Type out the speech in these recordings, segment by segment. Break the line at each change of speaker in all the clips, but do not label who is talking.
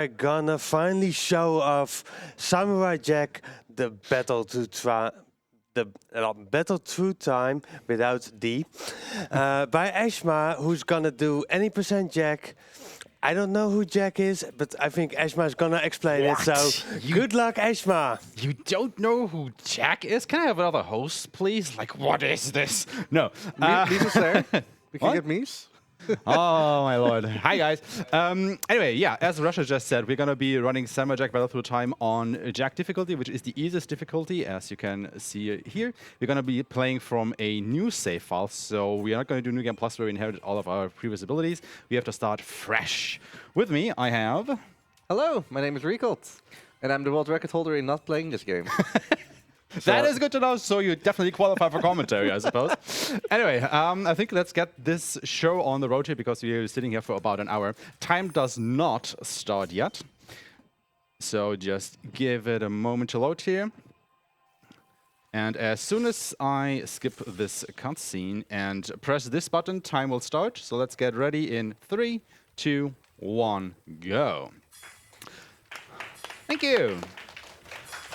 We're gonna finally show off Samurai Jack, the battle through time without D, by Aeshmah, who's gonna do any percent Jack. I don't know who Jack is, but I think Aeshmah is gonna explain it. So good luck, Aeshmah.
You don't know who Jack is? Can I have another host, please? Like, what is this? No.
Mies is there. We can
What?
get Mies.
Oh my lord. Hi guys. Anyway, yeah, as Russia just said, we're gonna be running Samurai Jack Battle Through Time on Jack difficulty, which is the easiest difficulty, as you can see here. We're gonna be playing from a new save file, so we are not gonna do New Game Plus where we inherit all of our previous abilities. We have to start fresh. With me, I have...
Hello, my name is Recolt, and I'm the world record holder in not playing this game.
That is good to know, so you definitely qualify for commentary, I suppose. Anyway, I think let's get this show on the road here, because we're sitting here for about an hour. Time does not start yet, so just give it a moment to load here. And as soon as I skip this cutscene and press this button, time will start. So let's get ready in 3, 2, 1, go. Thank you.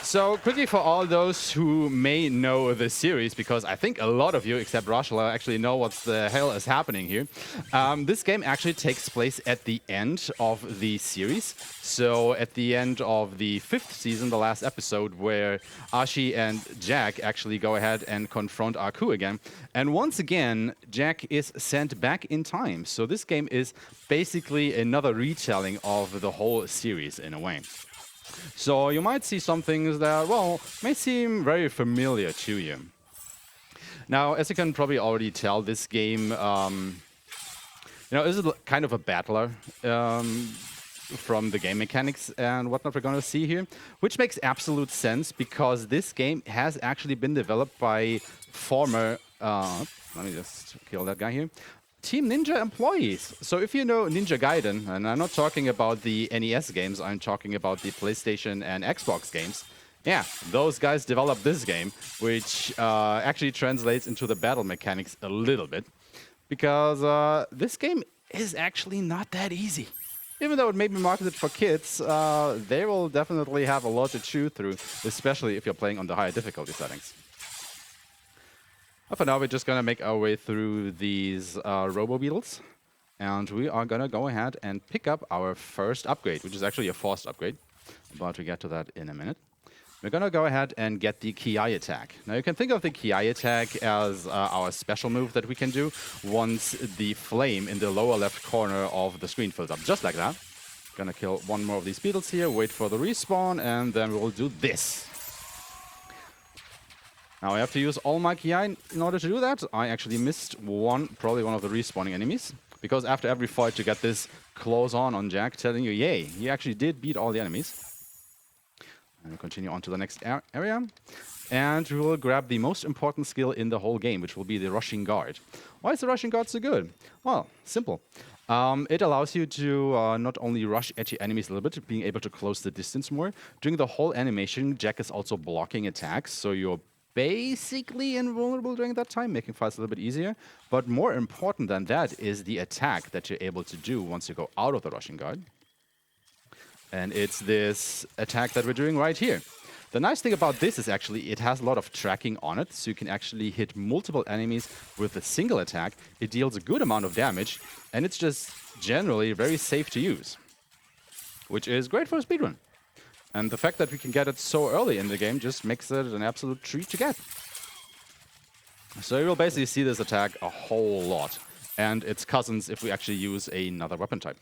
So quickly, for all those who may know the series, because I think a lot of you, except Rashla, actually know what the hell is happening here. This game actually takes place at the end of the series. So at the end of the 5th season, the last episode, where Ashi and Jack actually go ahead and confront Aku again. And once again, Jack is sent back in time. So this game is basically another retelling of the whole series in a way. So you might see some things that, well, may seem very familiar to you. Now, as you can probably already tell, this game, is kind of a battler from the game mechanics and whatnot we're going to see here, which makes absolute sense because this game has actually been developed by former, let me just kill that guy here, Team Ninja employees. So if you know Ninja Gaiden, and I'm not talking about the NES games, I'm talking about the PlayStation and Xbox games. Yeah, those guys developed this game, which actually translates into the battle mechanics a little bit. Because this game is actually not that easy. Even though it may be marketed for kids, they will definitely have a lot to chew through, especially if you're playing on the higher difficulty settings. But for now, we're just going to make our way through these Robo-Beetles. And we are going to go ahead and pick up our first upgrade, which is actually a forced upgrade. But we'll get to that in a minute. We're going to go ahead and get the Kiai attack. Now, you can think of the Kiai attack as our special move that we can do once the flame in the lower left corner of the screen fills up. Just like that. Going to kill one more of these beetles here, wait for the respawn, and then we'll do this. Now I have to use all my Kiai in order to do that. I actually missed probably one of the respawning enemies. Because after every fight you get this close on Jack telling you, yay, he actually did beat all the enemies. And we'll continue on to the next area. And we will grab the most important skill in the whole game, which will be the Rushing Guard. Why is the Rushing Guard so good? Well, simple. It allows you to not only rush at your enemies a little bit, being able to close the distance more. During the whole animation, Jack is also blocking attacks, so you're basically invulnerable during that time, making fights a little bit easier. But more important than that is the attack that you're able to do once you go out of the Rushing Guard. And it's this attack that we're doing right here. The nice thing about this is actually it has a lot of tracking on it, so you can actually hit multiple enemies with a single attack. It deals a good amount of damage, and it's just generally very safe to use, which is great for a speedrun. And the fact that we can get it so early in the game just makes it an absolute treat to get. So you will basically see this attack a whole lot, and its cousins if we actually use another weapon type.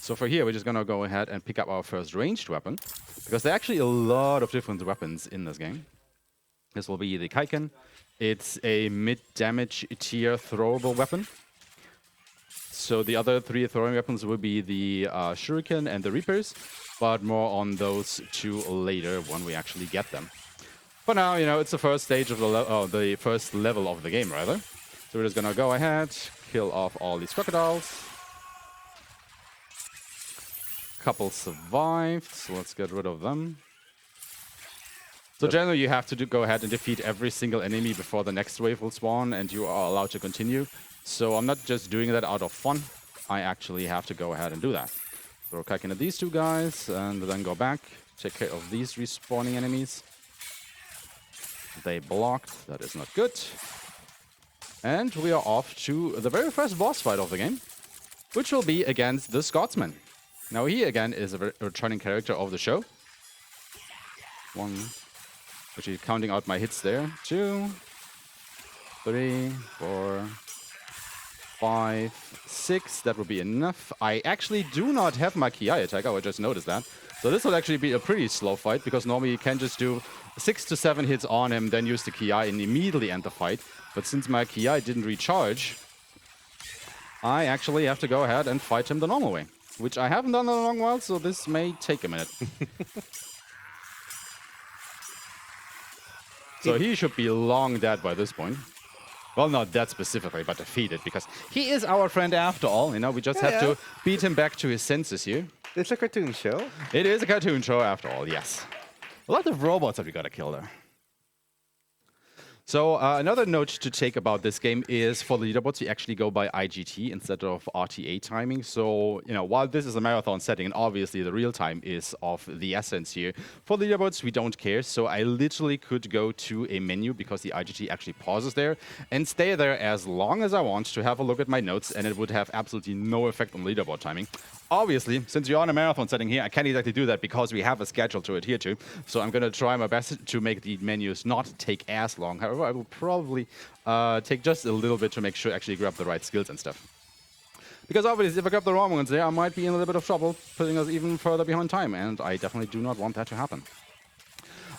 So for here, we're just going to go ahead and pick up our first ranged weapon, because there are actually a lot of different weapons in this game. This will be the Kaiken. It's a mid-damage tier throwable weapon. So the other 3 throwing weapons will be the Shuriken and the Reapers, but more on those 2 later when we actually get them. For now, it's the first stage of the first level of the game, rather. So we're just going to go ahead, kill off all these crocodiles. Couple survived, so let's get rid of them. So generally you have to go ahead and defeat every single enemy before the next wave will spawn, and you are allowed to continue. So I'm not just doing that out of fun. I actually have to go ahead and do that. Throw a Kakin at these two guys, and then go back, take care of these respawning enemies. They blocked, that is not good. And we are off to the very first boss fight of the game, which will be against the Scotsman. Now he again is a returning character of the show. One, actually counting out my hits there. 2, 3, 4, 5, 6. That would be enough. I actually do not have my Ki attack. I just noticed that. So this will actually be a pretty slow fight, because normally you can just do 6 to 7 hits on him, then use the Ki and immediately end the fight. But since my Ki didn't recharge, I actually have to go ahead and fight him the normal way, which I haven't done in a long while, so this may take a minute. So he should be long dead by this point. Well, not dead specifically, but defeated, because he is our friend after all. You know, we just have to beat him back to his senses here.
It's a cartoon show.
It is a cartoon show after all, yes. A lot of robots that we gotta kill there. So another note to take about this game is for the leaderboards, you actually go by IGT instead of RTA timing. So, you know, while this is a marathon setting, and obviously the real time is of the essence here, for the leaderboards, we don't care. So I literally could go to a menu, because the IGT actually pauses there, and stay there as long as I want to have a look at my notes, and it would have absolutely no effect on leaderboard timing. Obviously, since you're on a marathon setting here, I can't exactly do that because we have a schedule to adhere to. So I'm going to try my best to make the menus not take as long. However, I will probably take just a little bit to make sure I actually grab the right skills and stuff. Because obviously, if I grab the wrong ones there, I might be in a little bit of trouble, putting us even further behind time. And I definitely do not want that to happen.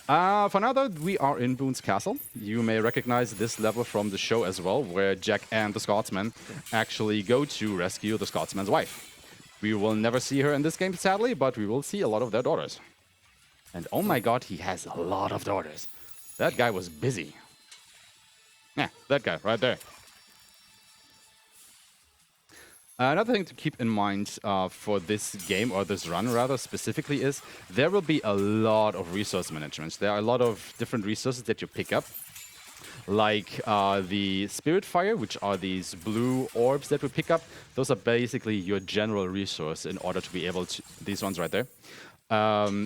For now, though, we are in Boone's Castle. You may recognize this level from the show as well, where Jack and the Scotsman actually go to rescue the Scotsman's wife. We will never see her in this game, sadly, but we will see a lot of their daughters. And oh my god, he has a lot of daughters. That guy was busy. Yeah, that guy right there. Another thing to keep in mind for this game, or this run rather specifically, is there will be a lot of resource management. There are a lot of different resources that you pick up, like the Spirit Fire, which are these blue orbs that we pick up. Those are basically your general resource in order to be able to... These ones right there.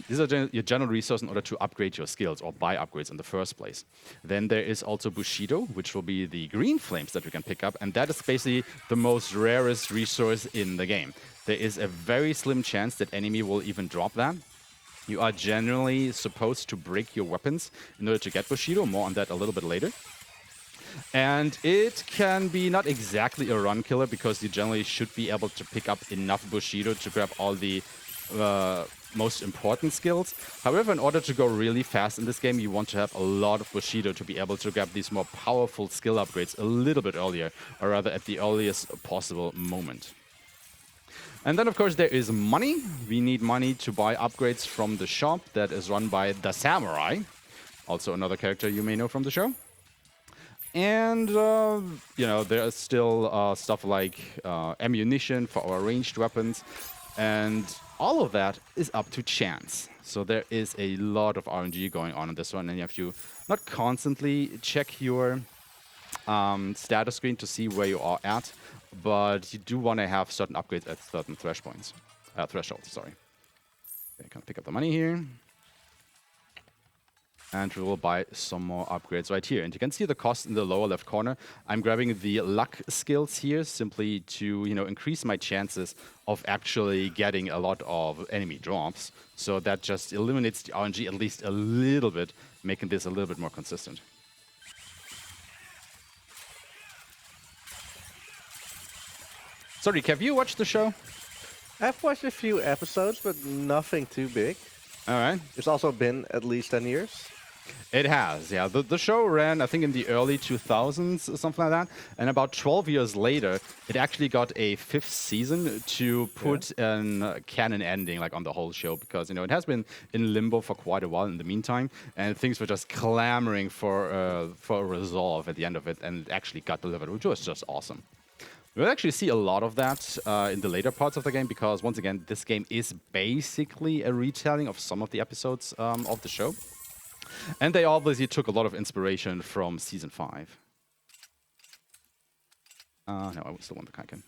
These are your general resource in order to upgrade your skills, or buy upgrades in the first place. Then there is also Bushido, which will be the green flames that we can pick up, and that is basically the most rarest resource in the game. There is a very slim chance that enemy will even drop that. You are generally supposed to break your weapons in order to get Bushido. More on that a little bit later. And it can be not exactly a run killer, because you generally should be able to pick up enough Bushido to grab all the most important skills. However, in order to go really fast in this game, you want to have a lot of Bushido to be able to grab these more powerful skill upgrades a little bit earlier, or rather at the earliest possible moment. And then, of course, there is money. We need money to buy upgrades from the shop that is run by the Samurai, also another character you may know from the show. And, you know, there is still stuff like ammunition for our ranged weapons. And all of that is up to chance. So there is a lot of RNG going on in this one. And you have to not constantly check your status screen to see where you are at, but you do want to have certain upgrades at certain thresholds. Sorry. Okay, can pick up the money here. And we will buy some more upgrades right here. And you can see the cost in the lower left corner. I'm grabbing the luck skills here simply to, you know, increase my chances of actually getting a lot of enemy drops. So that just eliminates the RNG at least a little bit, making this a little bit more consistent. Sorry, have you watched the show?
I've watched a few episodes, but nothing too big.
All right.
It's also been at least 10 years.
It has, yeah. The show ran, I think, in the early 2000s, something like that. And about 12 years later, it actually got a 5th season to put a canon ending, like, on the whole show. Because, you know, it has been in limbo for quite a while in the meantime. And things were just clamoring for a resolve at the end of it. And it actually got delivered, which was just awesome. We'll actually see a lot of that in the later parts of the game, because, once again, this game is basically a retelling of some of the episodes of the show. And they obviously took a lot of inspiration from Season 5. No, I still want the Kakin.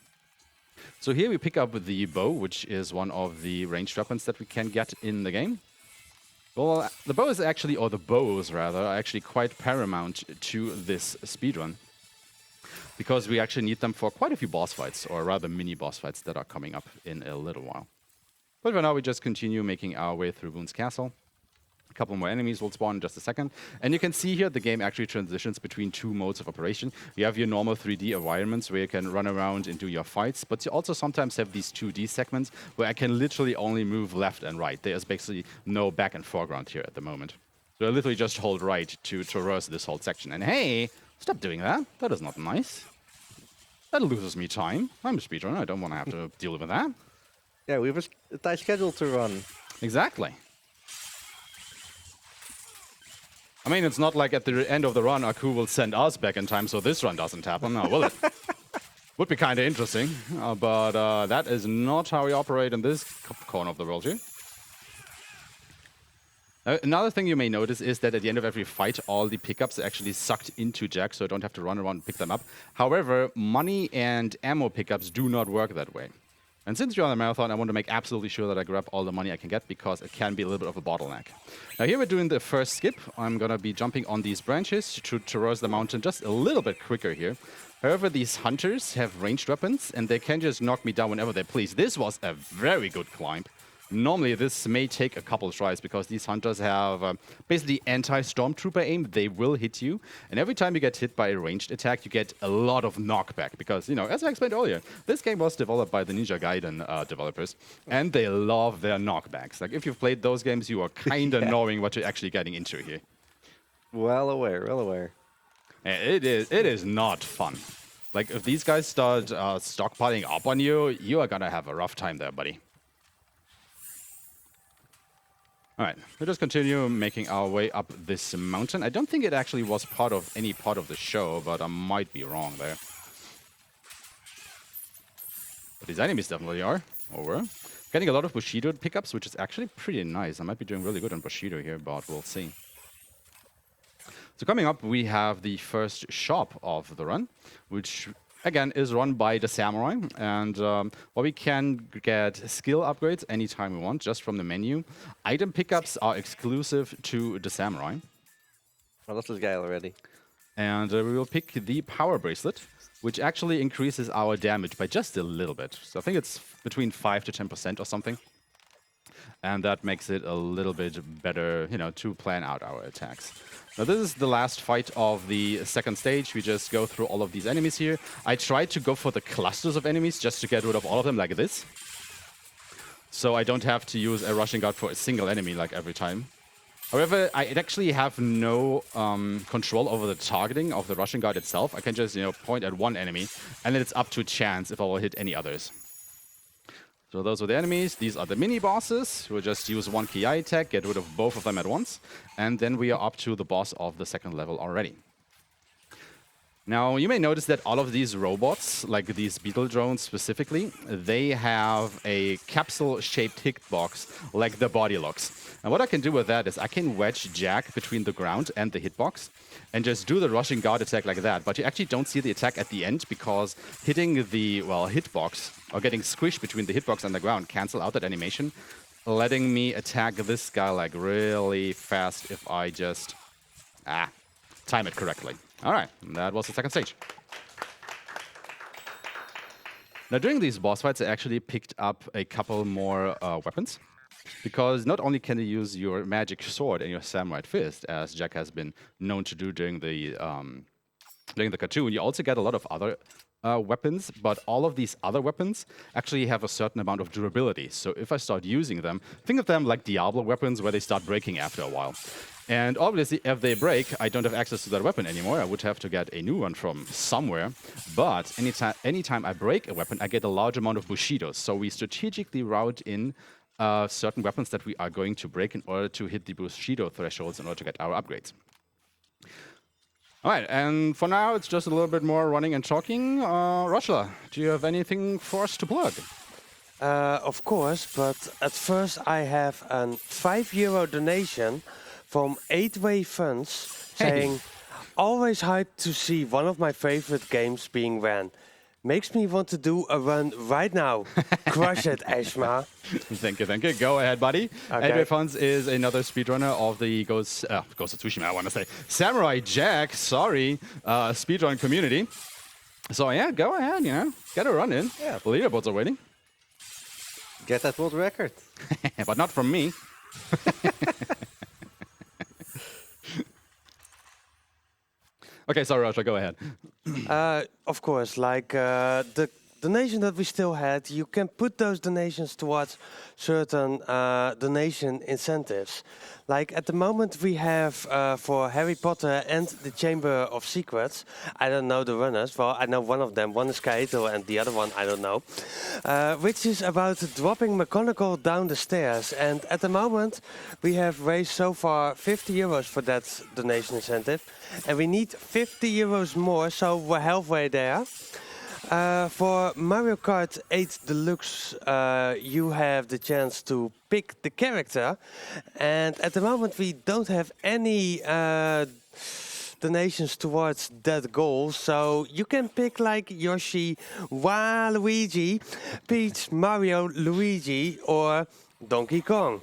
So here we pick up the bow, which is one of the ranged weapons that we can get in the game. Well, the bow is actually, or the bows rather, are actually quite paramount to this speedrun, because we actually need them for quite a few boss fights, or rather mini boss fights that are coming up in a little while. But for now, we just continue making our way through Boon's Castle. A couple more enemies will spawn in just a second. And you can see here the game actually transitions between two modes of operation. You have your normal 3D environments where you can run around and do your fights, but you also sometimes have these 2D segments where I can literally only move left and right. There's basically no back and foreground here at the moment. So I literally just hold right to traverse this whole section. And hey, stop doing that. That is not nice. That loses me time. I'm a speedrunner. I don't want to have to deal with that.
Yeah, we have a tight schedule to run.
Exactly. I mean, it's not like at the end of the run, Aku will send us back in time, so this run doesn't happen, now will it? Would be kind of interesting, but that is not how we operate in this corner of the world here. Another thing you may notice is that at the end of every fight, all the pickups are actually sucked into Jack, so I don't have to run around and pick them up. However, money and ammo pickups do not work that way. And since you're on a marathon, I want to make absolutely sure that I grab all the money I can get, because it can be a little bit of a bottleneck. Now here we're doing the first skip. I'm going to be jumping on these branches to traverse the mountain just a little bit quicker here. However, these hunters have ranged weapons, and they can just knock me down whenever they please. This was a very good climb. Normally, this may take a couple tries, because these hunters have basically anti-stormtrooper aim. They will hit you. And every time you get hit by a ranged attack, you get a lot of knockback. Because, you know, as I explained earlier, this game was developed by the Ninja Gaiden developers. And they love their knockbacks. Like, if you've played those games, you are kind of knowing what you're actually getting into here.
Well aware, well aware.
It is not fun. Like, if these guys start stockpiling up on you, you are going to have a rough time there, buddy. All right, we'll just continue making our way up this mountain. I don't think it actually was part of any part of the show, but I might be wrong there. But these enemies definitely are. Over. Getting a lot of Bushido pickups, which is actually pretty nice. I might be doing really good on Bushido here, but we'll see. So coming up, we have the first shop of the run, which again is run by the Samurai, and well, we can get skill upgrades anytime we want, just from the menu. Item pickups are exclusive to the Samurai.
Oh, that's this guy already.
And we will pick the Power Bracelet, which actually increases our damage by just a little bit. So I think it's between 5 to 10% or something. And that makes it a little bit better, you know, to plan out our attacks. Now, this is the last fight of the second stage. We just go through all of these enemies here. I tried to go for the clusters of enemies just to get rid of all of them like this. So I don't have to use a rushing guard for a single enemy like every time. However, I actually have no control over the targeting of the rushing guard itself. I can just, you know, point at one enemy, and then it's up to chance if I will hit any others. So those are the enemies. These are the mini-bosses. We'll just use one ki attack, get rid of both of them at once. And then we are up to the boss of the second level already. Now, you may notice that all of these robots, like these beetle drones specifically, they have a capsule-shaped hitbox, like the body looks. And what I can do with that is I can wedge Jack between the ground and the hitbox, and just do the rushing guard attack like that. But you actually don't see the attack at the end, because hitting the, well, hitbox, or getting squished between the hitbox and the ground, cancel out that animation, letting me attack this guy like really fast if I just time it correctly. All right, that was the second stage. Now, during these boss fights, I actually picked up a couple more weapons, because not only can you use your magic sword and your samurai fist, as Jack has been known to do during the cartoon, you also get a lot of other weapons, but all of these other weapons actually have a certain amount of durability. So if I start using them, think of them like Diablo weapons, where they start breaking after a while. And obviously, if they break, I don't have access to that weapon anymore. I would have to get a new one from somewhere. But anytime I break a weapon, I get a large amount of Bushidos. So we strategically route in certain weapons that we are going to break in order to hit the Bushido thresholds in order to get our upgrades. All right, and for now, it's just a little bit more running and talking. Rushla, do you have anything for us to plug?
Of course, but at first I have a €5 donation from 8-Way Funds saying, always hyped to see one of my favorite games being ran. makes me want to do a run right now. Crush it, Aeshmah.
Thank you, thank you. Go ahead, buddy.
Okay.
Adrian Funds is another speedrunner of the Ghost of Tsushima, I want to say. Samurai Jack, sorry, speedrun community. So yeah, go ahead, you know, get a run in.
Yeah.
The leaderboards are waiting.
Get that world record.
But not from me. Okay, sorry, Rasha, go ahead.
Of course, like the donation that we still had, you can put those donations towards certain donation incentives. Like at the moment we have for Harry Potter and the Chamber of Secrets, I don't know the runners, well I know one of them, one is Kaito and the other one I don't know, which is about dropping McGonagall down the stairs. And at the moment we have raised so far 50 euros for that donation incentive, and we need 50 euros more, so we're halfway there. For Mario Kart 8 Deluxe, you have the chance to pick the character, and at the moment we don't have any donations towards that goal, so you can pick like Yoshi, Waluigi, Peach, Mario, Luigi, or Donkey Kong.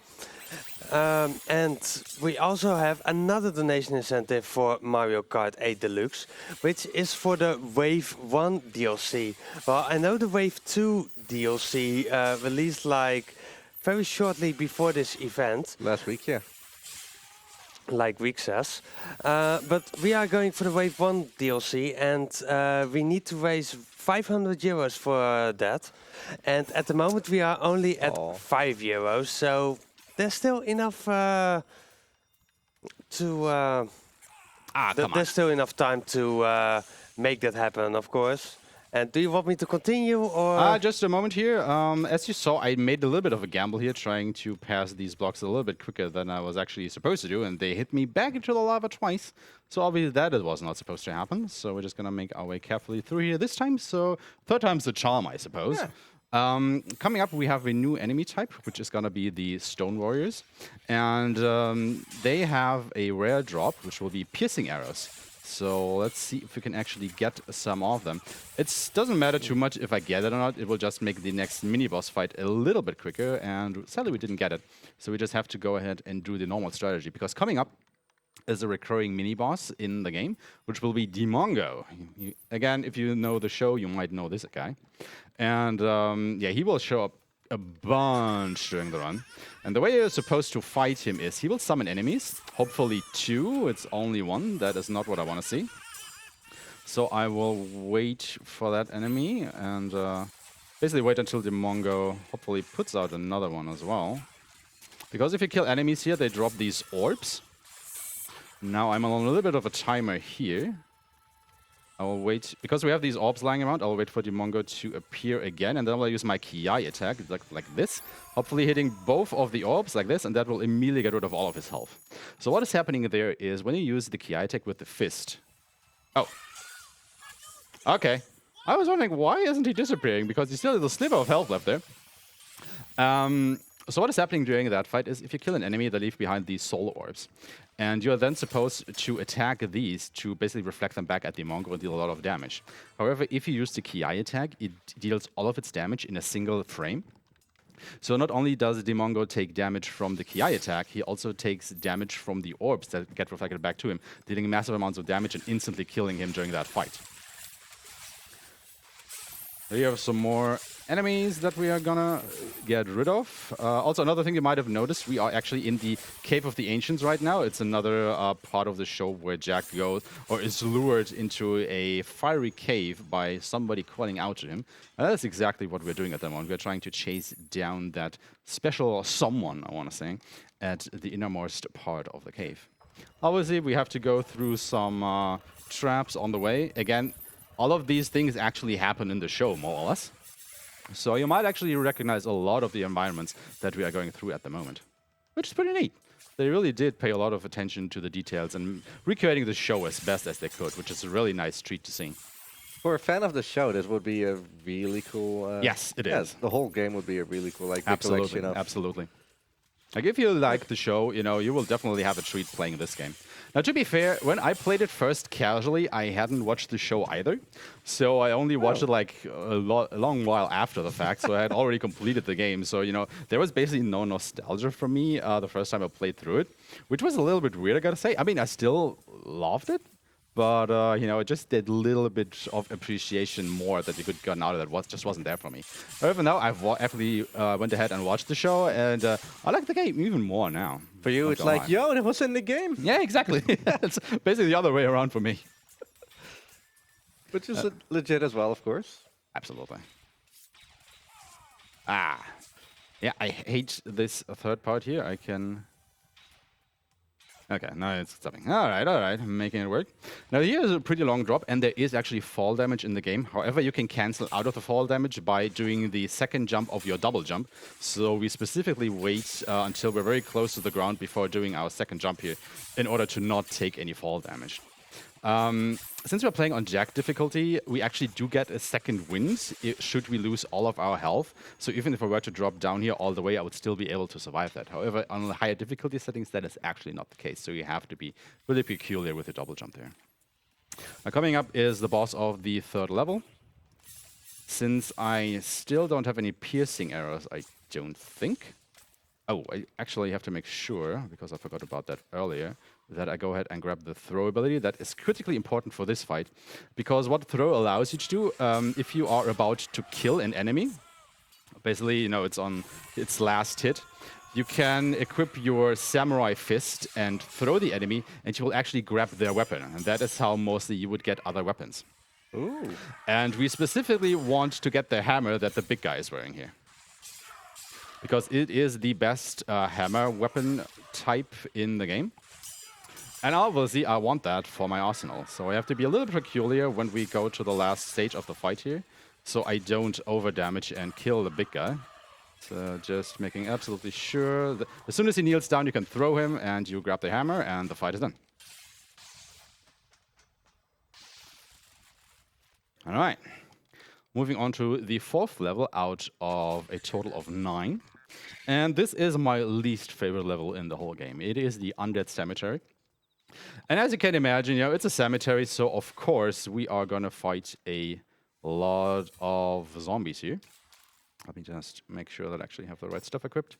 And we also have another donation incentive for Mario Kart 8 Deluxe, which is for the Wave 1 DLC. Well, I know the Wave 2 DLC released like very shortly before this event.
Last week, yeah.
Like Week says. But we are going for the Wave 1 DLC, and we need to raise 500 euros for that. And at the moment we are only at 5 euros, so there's still enough there's still enough time to make that happen, of course. And do you want me to continue, or?
Just a moment here. As you saw, I made a little bit of a gamble here, trying to pass these blocks a little bit quicker than I was actually supposed to do, and they hit me back into the lava twice. So obviously that was not supposed to happen. So we're just gonna make our way carefully through here this time. So third time's the charm, I suppose.
Yeah.
Coming up, we have a new enemy type, which is gonna be the Stone Warriors, and they have a rare drop, which will be piercing arrows. So let's see if we can actually get some of them. It doesn't matter too much if I get it or not. It will just make the next mini-boss fight a little bit quicker, and sadly we didn't get it. So we just have to go ahead and do the normal strategy, because coming up is a recurring mini-boss in the game, which will be Dimongo. Again, if you know the show, you might know this guy. And yeah, he will show up a bunch during the run. And the way you're supposed to fight him is he will summon enemies, hopefully 2. It's only 1. That is not what I want to see. So I will wait for that enemy and basically wait until Dimongo hopefully puts out another one as well. Because if you kill enemies here, they drop these orbs. Now I'm on a little bit of a timer here. I will wait, because we have these orbs lying around, I'll wait for Dimongo to appear again, and then I'll use my Ki attack, like this. Hopefully hitting both of the orbs like this, and that will immediately get rid of all of his health. So what is happening there is, when you use the Ki attack with the fist... Oh. Okay. I was wondering, why isn't he disappearing? Because he still has a sliver of health left there. So what is happening during that fight is, if you kill an enemy, they leave behind these soul orbs. And you're then supposed to attack these to basically reflect them back at the Dimongo and deal a lot of damage. However, if you use the Ki attack, it deals all of its damage in a single frame. So not only does Dimongo take damage from the Ki attack, he also takes damage from the orbs that get reflected back to him, dealing massive amounts of damage and instantly killing him during that fight. We have some more enemies that we are gonna get rid of. Also, another thing you might have noticed, we are actually in the Cave of the Ancients right now. It's another part of the show where Jack goes, or is lured into a fiery cave by somebody calling out to him. And that's exactly what we're doing at the moment. We're trying to chase down that special someone, I want to say, at the innermost part of the cave. Obviously, we have to go through some traps on the way. Again, all of these things actually happen in the show, more or less. So you might actually recognize a lot of the environments that we are going through at the moment, which is pretty neat. They really did pay a lot of attention to the details and recreating the show as best as they could, which is a really nice treat to see.
For a fan of the show, this would be a really cool...
yes, it is.
The whole game would be a really cool, like,
Absolutely,
collection of...
absolutely. Like, if you like the show, you will definitely have a treat playing this game. Now, to be fair, when I played it first casually, I hadn't watched the show either. So I only watched it like a long while after the fact. So I had already completed the game. So, there was basically no nostalgia for me the first time I played through it, which was a little bit weird, I gotta say. I mean, I still loved it. But, it just did a little bit of appreciation more that you could get out of that. Just wasn't there for me. However, now I've actually went ahead and watched the show, and I like the game even more now.
For you, it's like, yo, it was in the game.
Yeah, exactly. It's basically the other way around for me.
Which is legit as well, of course.
Absolutely. Yeah, I hate this third part here. I can... Okay, now it's stopping. All right, making it work. Now here is a pretty long drop, and there is actually fall damage in the game. However, you can cancel out of the fall damage by doing the second jump of your double jump. So we specifically wait until we're very close to the ground before doing our second jump here in order to not take any fall damage. Since we're playing on Jack difficulty, we actually do get a second wind should we lose all of our health. So even if I were to drop down here all the way, I would still be able to survive that. However, on the higher difficulty settings, that is actually not the case. So you have to be really peculiar with the double jump there. Now, coming up is the boss of the third level. Since I still don't have any piercing arrows, I don't think. Oh, I actually have to make sure, because I forgot about that earlier, that I go ahead and grab the throw ability. That is critically important for this fight, because what throw allows you to do, if you are about to kill an enemy, basically, it's on its last hit, you can equip your samurai fist and throw the enemy, and you will actually grab their weapon. And that is how mostly you would get other weapons.
Ooh.
And we specifically want to get the hammer that the big guy is wearing here, because it is the best hammer weapon type in the game. And obviously, I want that for my arsenal. So I have to be a little bit peculiar when we go to the last stage of the fight here, so I don't over-damage and kill the big guy. So just making absolutely sure that as soon as he kneels down, you can throw him, and you grab the hammer, and the fight is done. All right. Moving on to the fourth level out of a total of 9. And this is my least favorite level in the whole game. It is the Undead Cemetery. And as you can imagine, it's a cemetery, so of course we are going to fight a lot of zombies here. Let me just make sure that I actually have the right stuff equipped.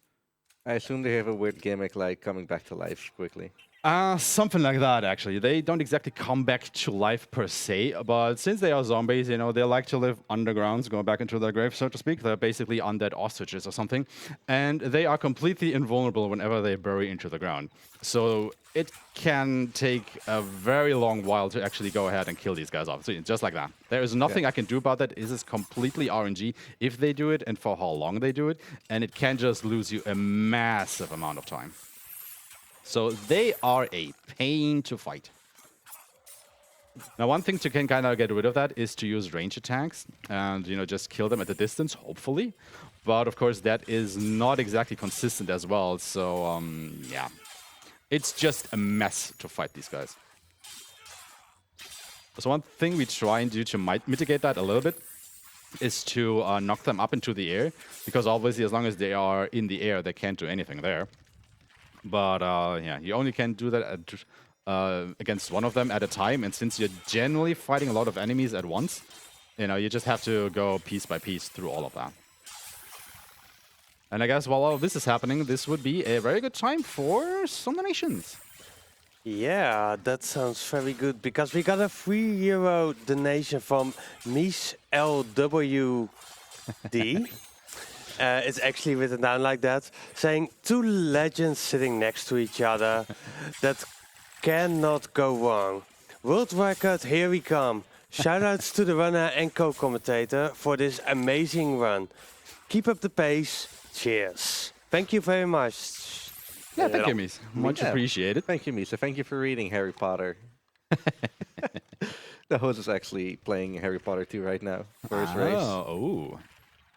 I assume they have a weird gimmick like coming back to life quickly.
Something like that, actually. They don't exactly come back to life per se, but since they are zombies, they like to live underground, go back into their grave, so to speak. They're basically undead ostriches or something, and they are completely invulnerable whenever they bury into the ground. So it can take a very long while to actually go ahead and kill these guys off. So just like that. There is nothing I can do about that. This is completely RNG if they do it and for how long they do it, and it can just lose you a massive amount of time. So they are a pain to fight. Now, one thing to kind of get rid of that is to use range attacks and, just kill them at a distance, hopefully. But, of course, that is not exactly consistent as well. So, yeah. It's just a mess to fight these guys. So one thing we try and do to mitigate that a little bit is to knock them up into the air. Because, obviously, as long as they are in the air, they can't do anything there. But, yeah, you only can do that against one of them at a time. And since you're generally fighting a lot of enemies at once, you just have to go piece by piece through all of that. And I guess while all of this is happening, this would be a very good time for some donations.
Yeah, that sounds very good, because we got a €3 donation from Mies LWD. It's actually written down like that, saying, two legends sitting next to each other. That cannot go wrong. World record, here we come. Shoutouts to the runner and co-commentator for this amazing run. Keep up the pace. Cheers. Thank you very much.
Yeah, thank you, Mies. Much appreciated.
Thank you, Mies. Thank you for reading Harry Potter. The host is actually playing Harry Potter 2 right now for his race.
Oh.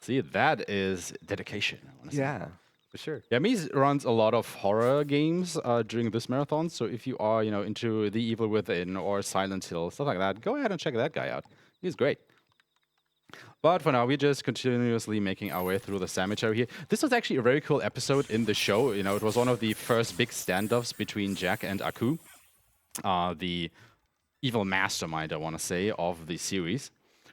See, that is dedication.
Yeah, for sure.
Yeah, Mies runs a lot of horror games during this marathon. So if you are, into The Evil Within or Silent Hill, stuff like that, go ahead and check that guy out. He's great. But for now, we're just continuously making our way through the cemetery here. This was actually a very cool episode in the show. You know, it was one of the first big standoffs between Jack and Aku, the evil mastermind, I want to say, of the series,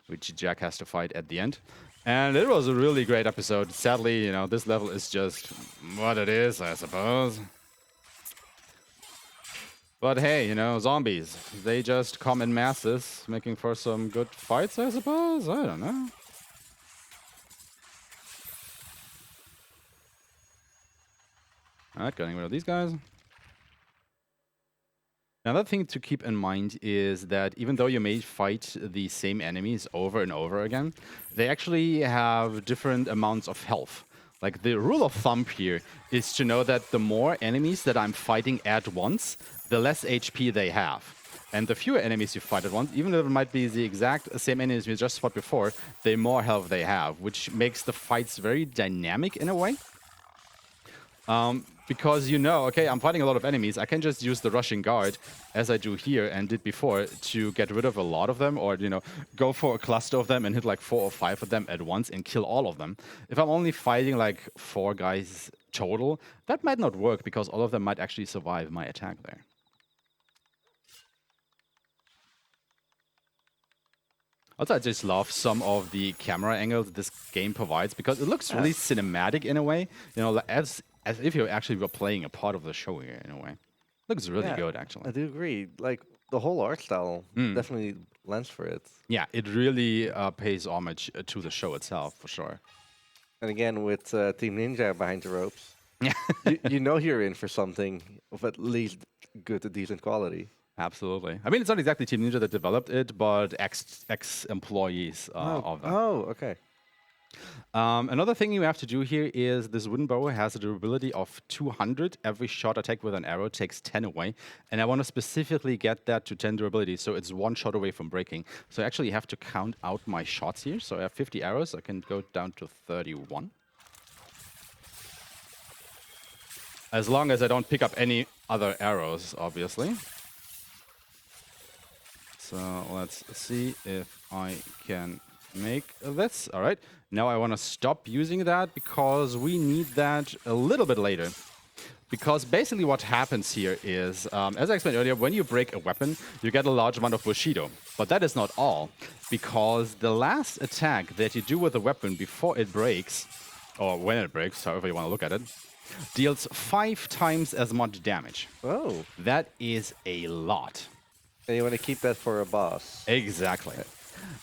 which Jack has to fight at the end. And it was a really great episode. Sadly, you know, this level is just what it is, I suppose. But hey, you know, zombies, they just come in masses, making for some good fights, I suppose? I don't know. Alright, getting rid of these guys. Another thing to keep in mind is that even though you may fight the same enemies over and over again, they actually have different amounts of health. Like, the rule of thumb here is to know that the more enemies that I'm fighting at once, the less HP they have. And the fewer enemies you fight at once, even though it might be the exact same enemies we just fought before, the more health they have, which makes the fights very dynamic in a way. Because you know, okay, I'm fighting a lot of enemies, I can just use the rushing guard, as I do here and did before, to get rid of a lot of them, or, you know, go for a cluster of them and hit like 4 or 5 of them at once and kill all of them. If I'm only fighting like 4 guys total, that might not work, because all of them might actually survive my attack there. Also, I just love some of the camera angles this game provides, because it looks really cinematic in a way, you know, as if you actually were playing a part of the show here, in a way. Looks really good, actually.
I do agree. Like, the whole art style definitely lends for it.
Yeah, it really pays homage to the show itself, for sure.
And again, with Team Ninja behind the ropes,
Yeah,
you know you're in for something of at least good to decent quality.
absolutely. I mean, it's not exactly Team Ninja that developed it, but ex-employees of them.
Oh, okay.
Another thing you have to do here is this wooden bow has a durability of 200. Every shot attack with an arrow takes 10 away. And I want to specifically get that to 10 durability, so it's 1 shot away from breaking. So I actually have to count out my shots here. So I have 50 arrows. I can go down to 31. As long as I don't pick up any other arrows, obviously. So let's see if I can make this. All right. Now I want to stop using that, because we need that a little bit later. Because basically what happens here is, as I explained earlier, when you break a weapon, you get a large amount of Bushido. But that is not all, because the last attack that you do with the weapon before it breaks, or when it breaks, however you want to look at it, deals 5 times as much damage.
Oh.
That is a lot.
And you want to keep that for a boss.
Exactly.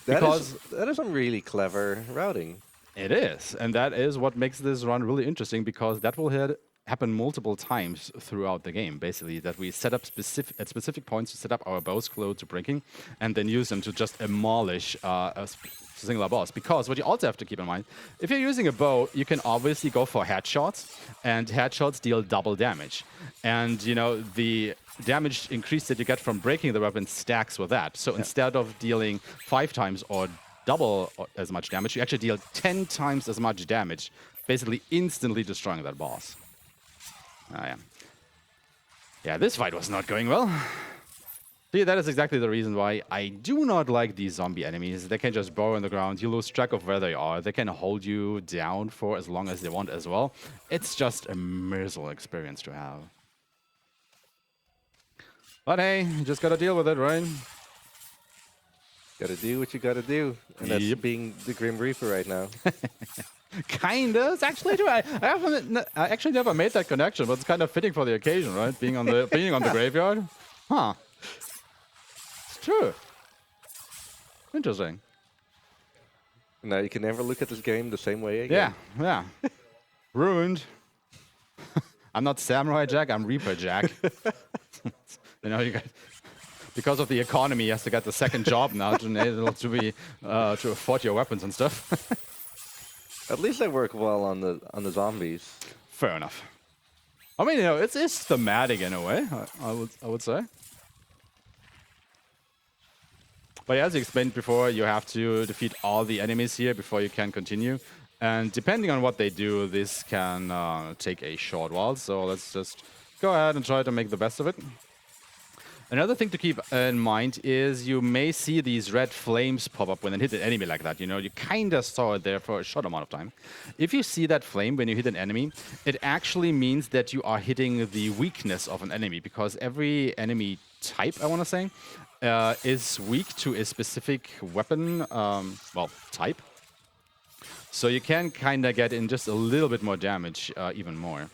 That is some really clever routing.
It is, and that is what makes this run really interesting, because that will happen multiple times throughout the game, basically, that we set up at specific points to set up our bows close to breaking, and then use them to just demolish a singular boss. Because what you also have to keep in mind, if you're using a bow, you can obviously go for headshots, and headshots deal double damage. And, you know, the damage increase that you get from breaking the weapon stacks with that. So instead of dealing 5 times or double as much damage, you actually deal 10 times as much damage, basically instantly destroying that boss. Yeah, this fight was not going well. See, that is exactly the reason why I do not like these zombie enemies. They can just burrow in the ground, you lose track of where they are, they can hold you down for as long as they want as well. It's just a miserable experience to have. But hey, you just gotta deal with it, right?
Gotta do what you gotta do. And that's being the Grim Reaper right now.
Kinda. It's actually true. I actually never made that connection, but it's kind of fitting for the occasion, right? Being on the graveyard. Huh. It's true. Interesting.
Now you can never look at this game the same way again.
Yeah. Ruined. I'm not Samurai Jack, I'm Reaper Jack. You know, because of the economy, he has to get the second job now to afford your weapons and stuff.
At least they work well on the zombies.
Fair enough. I mean, you know, it's thematic in a way, I would say. But as explained before, you have to defeat all the enemies here before you can continue. And depending on what they do, this can take a short while. So let's just go ahead and try to make the best of it. Another thing to keep in mind is you may see these red flames pop up when it hit an enemy like that. You know, you kind of saw it there for a short amount of time. If you see that flame when you hit an enemy, it actually means that you are hitting the weakness of an enemy, because every enemy type, I want to say, is weak to a specific weapon, well, type. So you can kind of get in just a little bit more damage, even more.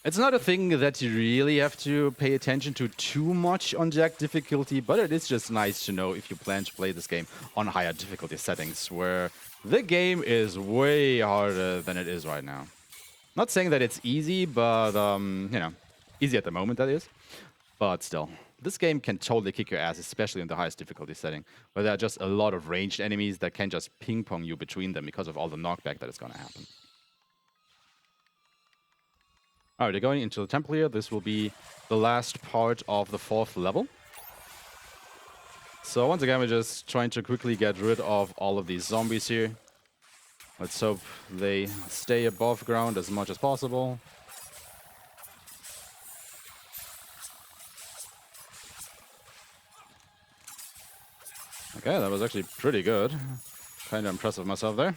It's not a thing that you really have to pay attention to too much on Jack difficulty, but it is just nice to know if you plan to play this game on higher difficulty settings, where the game is way harder than it is right now. Not saying that it's easy, but, you know, easy at the moment, that is. But still, this game can totally kick your ass, especially in the highest difficulty setting, where there are just a lot of ranged enemies that can just ping-pong you between them because of all the knockback that is going to happen. Alright, they're going into the temple here. This will be the last part of the 4th level. So once again, we're just trying to quickly get rid of all of these zombies here. Let's hope they stay above ground as much as possible. Okay, that was actually pretty good. Kind of impressed with myself there.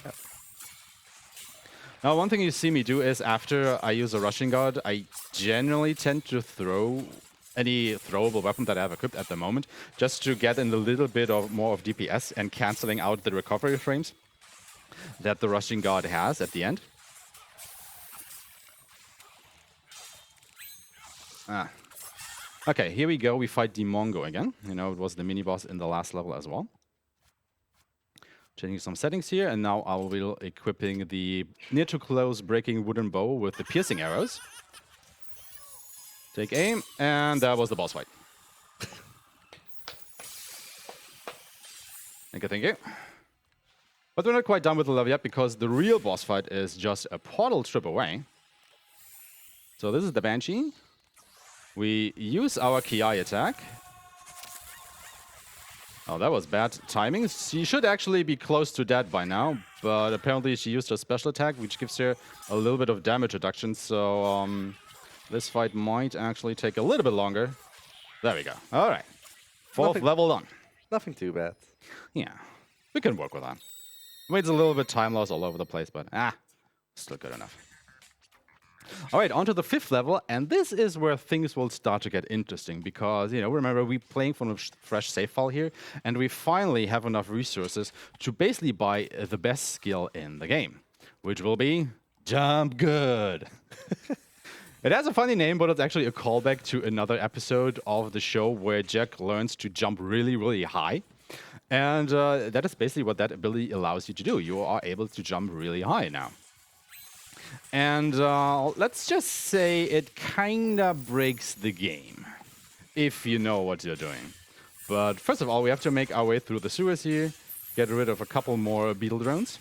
Now, one thing you see me do is after I use a rushing guard, I generally tend to throw any throwable weapon that I have equipped at the moment, just to get in a little bit of more of DPS and cancelling out the recovery frames that the rushing guard has at the end. Okay, here we go. We fight Demongo again. You know, it was the mini-boss in the last level as well. Changing some settings here, and now I will be equipping the near-to-close breaking wooden bow with the piercing arrows. Take aim, and that was the boss fight. Thank you. But we're not quite done with the level yet, because the real boss fight is just a portal trip away. So this is the Banshee. We use our Ki attack. Oh, that was bad timing. She should actually be close to dead by now, but apparently she used her special attack, which gives her a little bit of damage reduction, so this fight might actually take a little bit longer. There we go. All right. 4th level done.
Nothing too bad.
Yeah, we can work with that. I mean, it's a little bit time loss all over the place, but still good enough. All right, on to the 5th level, and this is where things will start to get interesting, because, you know, remember, we're playing from a fresh save file here, and we finally have enough resources to basically buy the best skill in the game, which will be Jump Good. It has a funny name, but it's actually a callback to another episode of the show where Jack learns to jump really, really high. And that is basically what that ability allows you to do. You are able to jump really high now. And let's just say it kind of breaks the game, if you know what you're doing. But first of all, we have to make our way through the sewers here, get rid of a couple more beetle drones.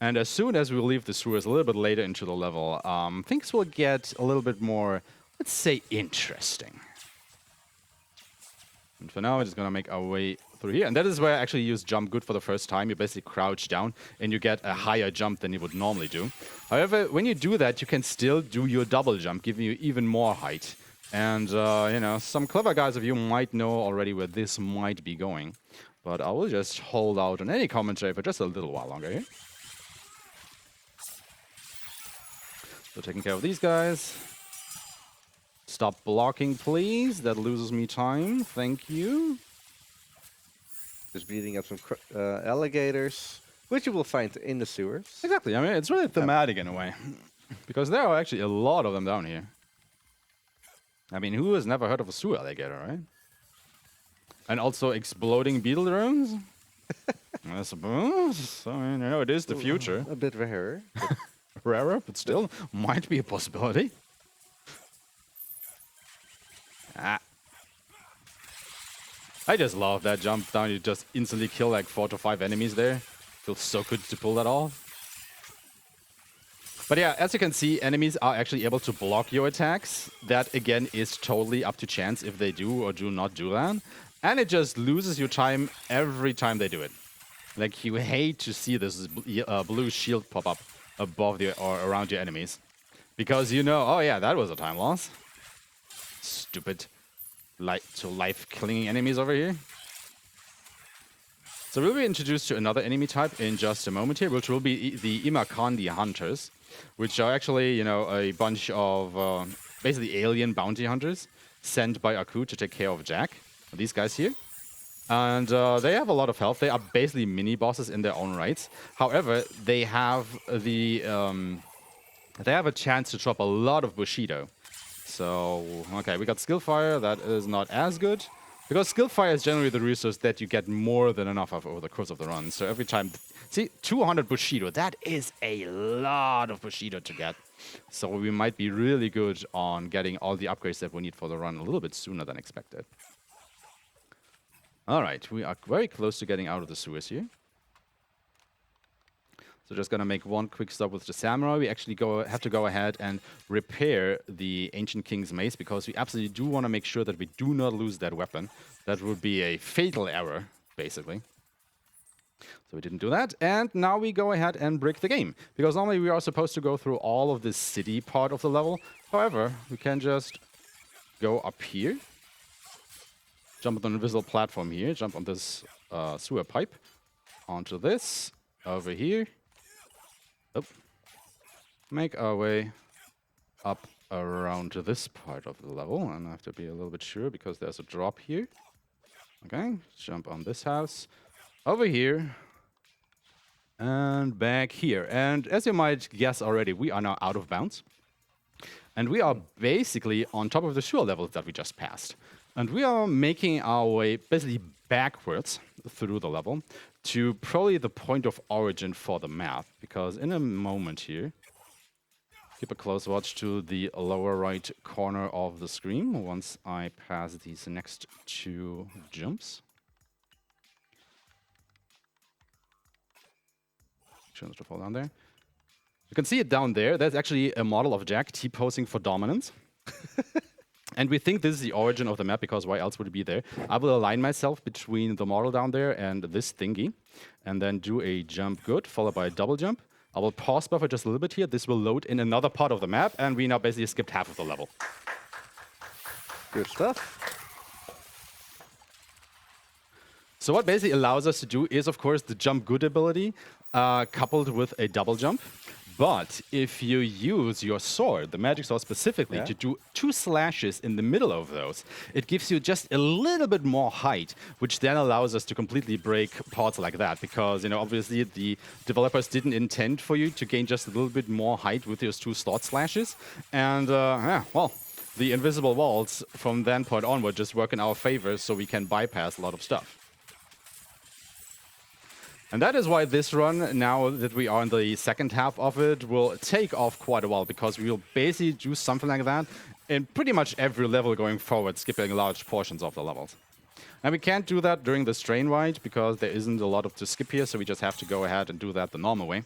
And as soon as we leave the sewers a little bit later into the level, things will get a little bit more, let's say, interesting. And for now, we're just going to make our way through here. And that is where I actually use Jump Good for the first time. You basically crouch down, and you get a higher jump than you would normally do. However, when you do that, you can still do your double jump, giving you even more height. And, you know, some clever guys of you might know already where this might be going. But I will just hold out on any commentary for just a little while longer here. So taking care of these guys. Stop blocking, please. That loses me time. Thank you.
Just beating up some alligators, which you will find in the sewers.
Exactly. I mean, it's really thematic in a way. Because there are actually a lot of them down here. I mean, who has never heard of a sewer alligator, right? And also exploding beetle drones? I suppose. I mean, you know, it is the future.
A bit rarer.
Rarer, but still might be a possibility. I just love that jump down. You just instantly kill like 4 to 5 enemies there. Feels so good to pull that off. But yeah, as you can see, enemies are actually able to block your attacks. That again is totally up to chance if they do or do not do that. And it just loses your time every time they do it. Like, you hate to see this blue shield pop up above or around your enemies. Because you know, oh yeah, that was a time loss. Stupid life-killing enemies over here. So we'll be introduced to another enemy type in just a moment here, which will be the Imakandi Hunters, which are actually, you know, a bunch of basically alien bounty hunters sent by Aku to take care of Jack. These guys here. And they have a lot of health. They are basically mini-bosses in their own rights. However, they have the they have a chance to drop a lot of Bushido. So, okay, we got Skillfire. That is not as good. Because Skillfire is generally the resource that you get more than enough of over the course of the run. So every time... See, 200 Bushido. That is a lot of Bushido to get. So we might be really good on getting all the upgrades that we need for the run a little bit sooner than expected. All right, we are very close to getting out of the sewers here. So just going to make one quick stop with the Samurai. We actually have to go ahead and repair the Ancient King's Mace because we absolutely do want to make sure that we do not lose that weapon. That would be a fatal error, basically. So we didn't do that. And now we go ahead and break the game. Because normally we are supposed to go through all of this city part of the level. However, we can just go up here. Jump on the invisible platform here. Jump on this sewer pipe. Onto this. Over here. Oh. Make our way up around to this part of the level. And I have to be a little bit sure because there's a drop here. Okay, jump on this house. Over here. And back here. And as you might guess already, we are now out of bounds. And we are basically on top of the sewer level that we just passed. And we are making our way basically backwards through the level to probably the point of origin for the map. Because in a moment here, keep a close watch to the lower right corner of the screen once I pass these next two jumps. Try not to fall down there. You can see it down there. There's actually a model of Jack T-posing for dominance. And we think this is the origin of the map, because why else would it be there? I will align myself between the model down there and this thingy, and then do a jump good, followed by a double jump. I will pause buffer just a little bit here. This will load in another part of the map, and we now basically skipped half of the level.
Good stuff.
So what basically allows us to do is, of course, the jump good ability, coupled with a double jump. But if you use your sword, the magic sword specifically, to do 2 slashes in the middle of those, it gives you just a little bit more height, which then allows us to completely break parts like that. Because, you know, obviously the developers didn't intend for you to gain just a little bit more height with those 2 slot slashes. And, yeah, well, the invisible walls from that point onward just work in our favor, so we can bypass a lot of stuff. And that is why this run, now that we are in the second half of it, will take off quite a while, because we will basically do something like that in pretty much every level going forward, skipping large portions of the levels. And we can't do that during the train ride, because there isn't a lot to skip here, so we just have to go ahead and do that the normal way.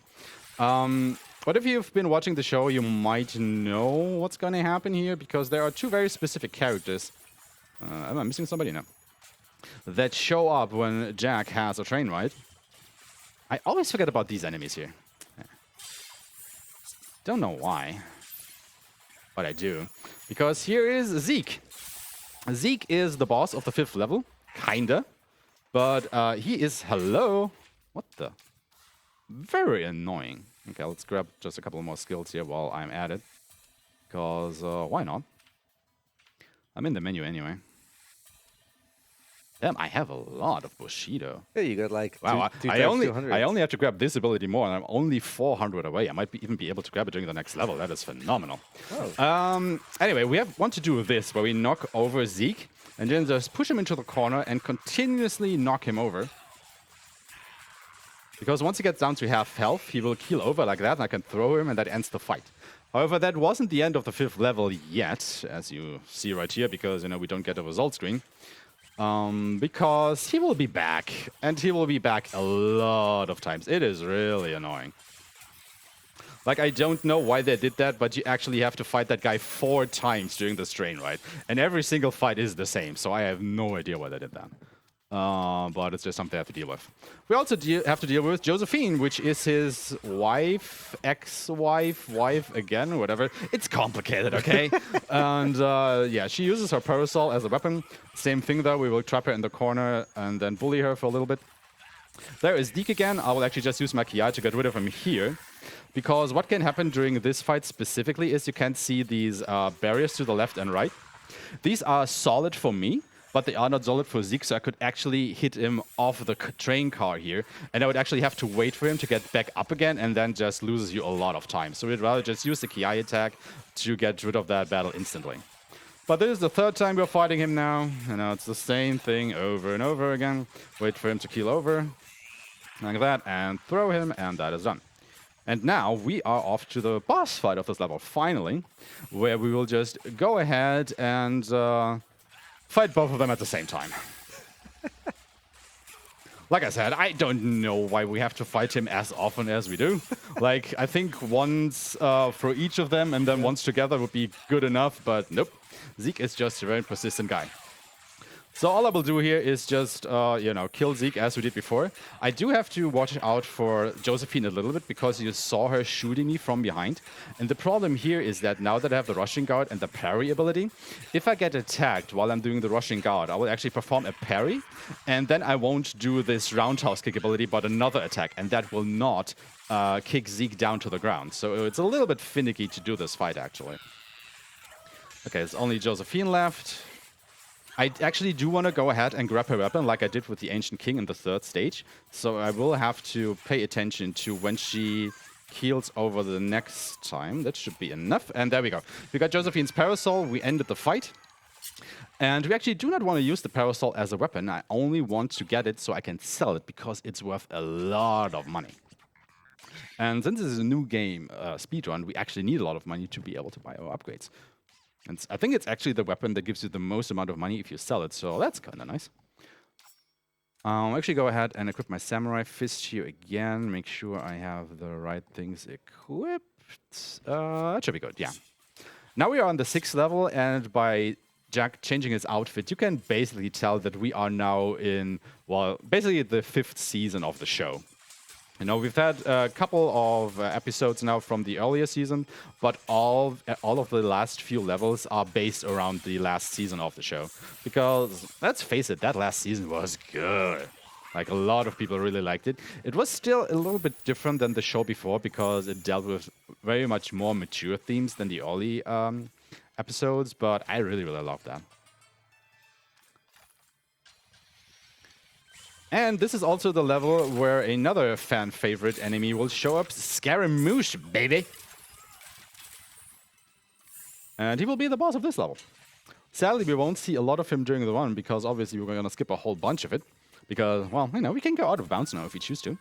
But if you've been watching the show, you might know what's going to happen here, because there are 2 very specific characters. Am I missing somebody now? That show up when Jack has a train ride. I always forget about these enemies here. Don't know why, but I do. Because here is Zeke. Zeke is the boss of the 5th level, kinda. But he is, hello. What the? Very annoying. Okay, let's grab just a couple more skills here while I'm at it. Because why not? I'm in the menu anyway. Damn, I have a lot of Bushido.
Yeah, you got like
wow, I
200.
only have to grab this ability more, and I'm only 400 away. I might even be able to grab it during the next level. That is phenomenal. Oh. Anyway, we want to do this, where we knock over Zeke, and then just push him into the corner and continuously knock him over. Because once he gets down to half health, he will keel over like that, and I can throw him, and that ends the fight. However, that wasn't the end of the 5th level yet, as you see right here, because, you know, we don't get a result screen. Because he will be back, and he will be back a lot of times. It is really annoying. Like, I don't know why they did that, but you actually have to fight that guy 4 times during this train ride. And every single fight is the same, so I have no idea why they did that. but it's just something I have to deal with. We also have to deal with Josephine, which is his wife, ex-wife, wife again, whatever. It's complicated, okay? And yeah, she uses her parasol as a weapon. Same thing though, we will trap her in the corner and then bully her for a little bit. There is Deke again. I will actually just use my Ki to get rid of him here. Because what can happen during this fight specifically is you can see these barriers to the left and right. These are solid for me, but they are not solid for Zeke, so I could actually hit him off the train car here, and I would actually have to wait for him to get back up again, and then just loses you a lot of time. So we'd rather just use the Ki attack to get rid of that battle instantly. But this is the third time we're fighting him now, and now it's the same thing over and over again. Wait for him to keel over, like that, and throw him, and that is done. And now we are off to the boss fight of this level, finally, where we will just go ahead and fight both of them at the same time. Like I said, I don't know why we have to fight him as often as we do. Like, I think once for each of them and then once together would be good enough, but nope. Zeke is just a very persistent guy. So all I will do here is just, you know, kill Zeke as we did before. I do have to watch out for Josephine a little bit because you saw her shooting me from behind. And the problem here is that now that I have the rushing guard and the parry ability, if I get attacked while I'm doing the rushing guard, I will actually perform a parry. And then I won't do this roundhouse kick ability, but another attack. And that will not kick Zeke down to the ground. So it's a little bit finicky to do this fight, actually. Okay, it's only Josephine left. I actually do want to go ahead and grab her weapon like I did with the Ancient King in the third stage. So I will have to pay attention to when she keels over the next time. That should be enough. And there we go. We got Josephine's Parasol. We ended the fight. And we actually do not want to use the Parasol as a weapon. I only want to get it so I can sell it because it's worth a lot of money. And since this is a new game, Speedrun, we actually need a lot of money to be able to buy our upgrades. And I think it's actually the weapon that gives you the most amount of money if you sell it, so that's kind of nice. I'll actually go ahead and equip my Samurai Fist here again, make sure I have the right things equipped. That should be good, yeah. Now we are on the 6th level, and by Jack changing his outfit, you can basically tell that we are now in, well, basically the 5th season of the show. You know, we've had a couple of episodes now from the earlier season, but all of the last few levels are based around the last season of the show. Because, let's face it, that last season was good. Like, a lot of people really liked it. It was still a little bit different than the show before because it dealt with very much more mature themes than the early episodes, but I really, really loved that. And this is also the level where another fan favorite enemy will show up, Scaramouche, baby! And he will be the boss of this level. Sadly, we won't see a lot of him during the run because obviously we're going to skip a whole bunch of it. Because, well, you know, we can go out of bounds now if we choose to.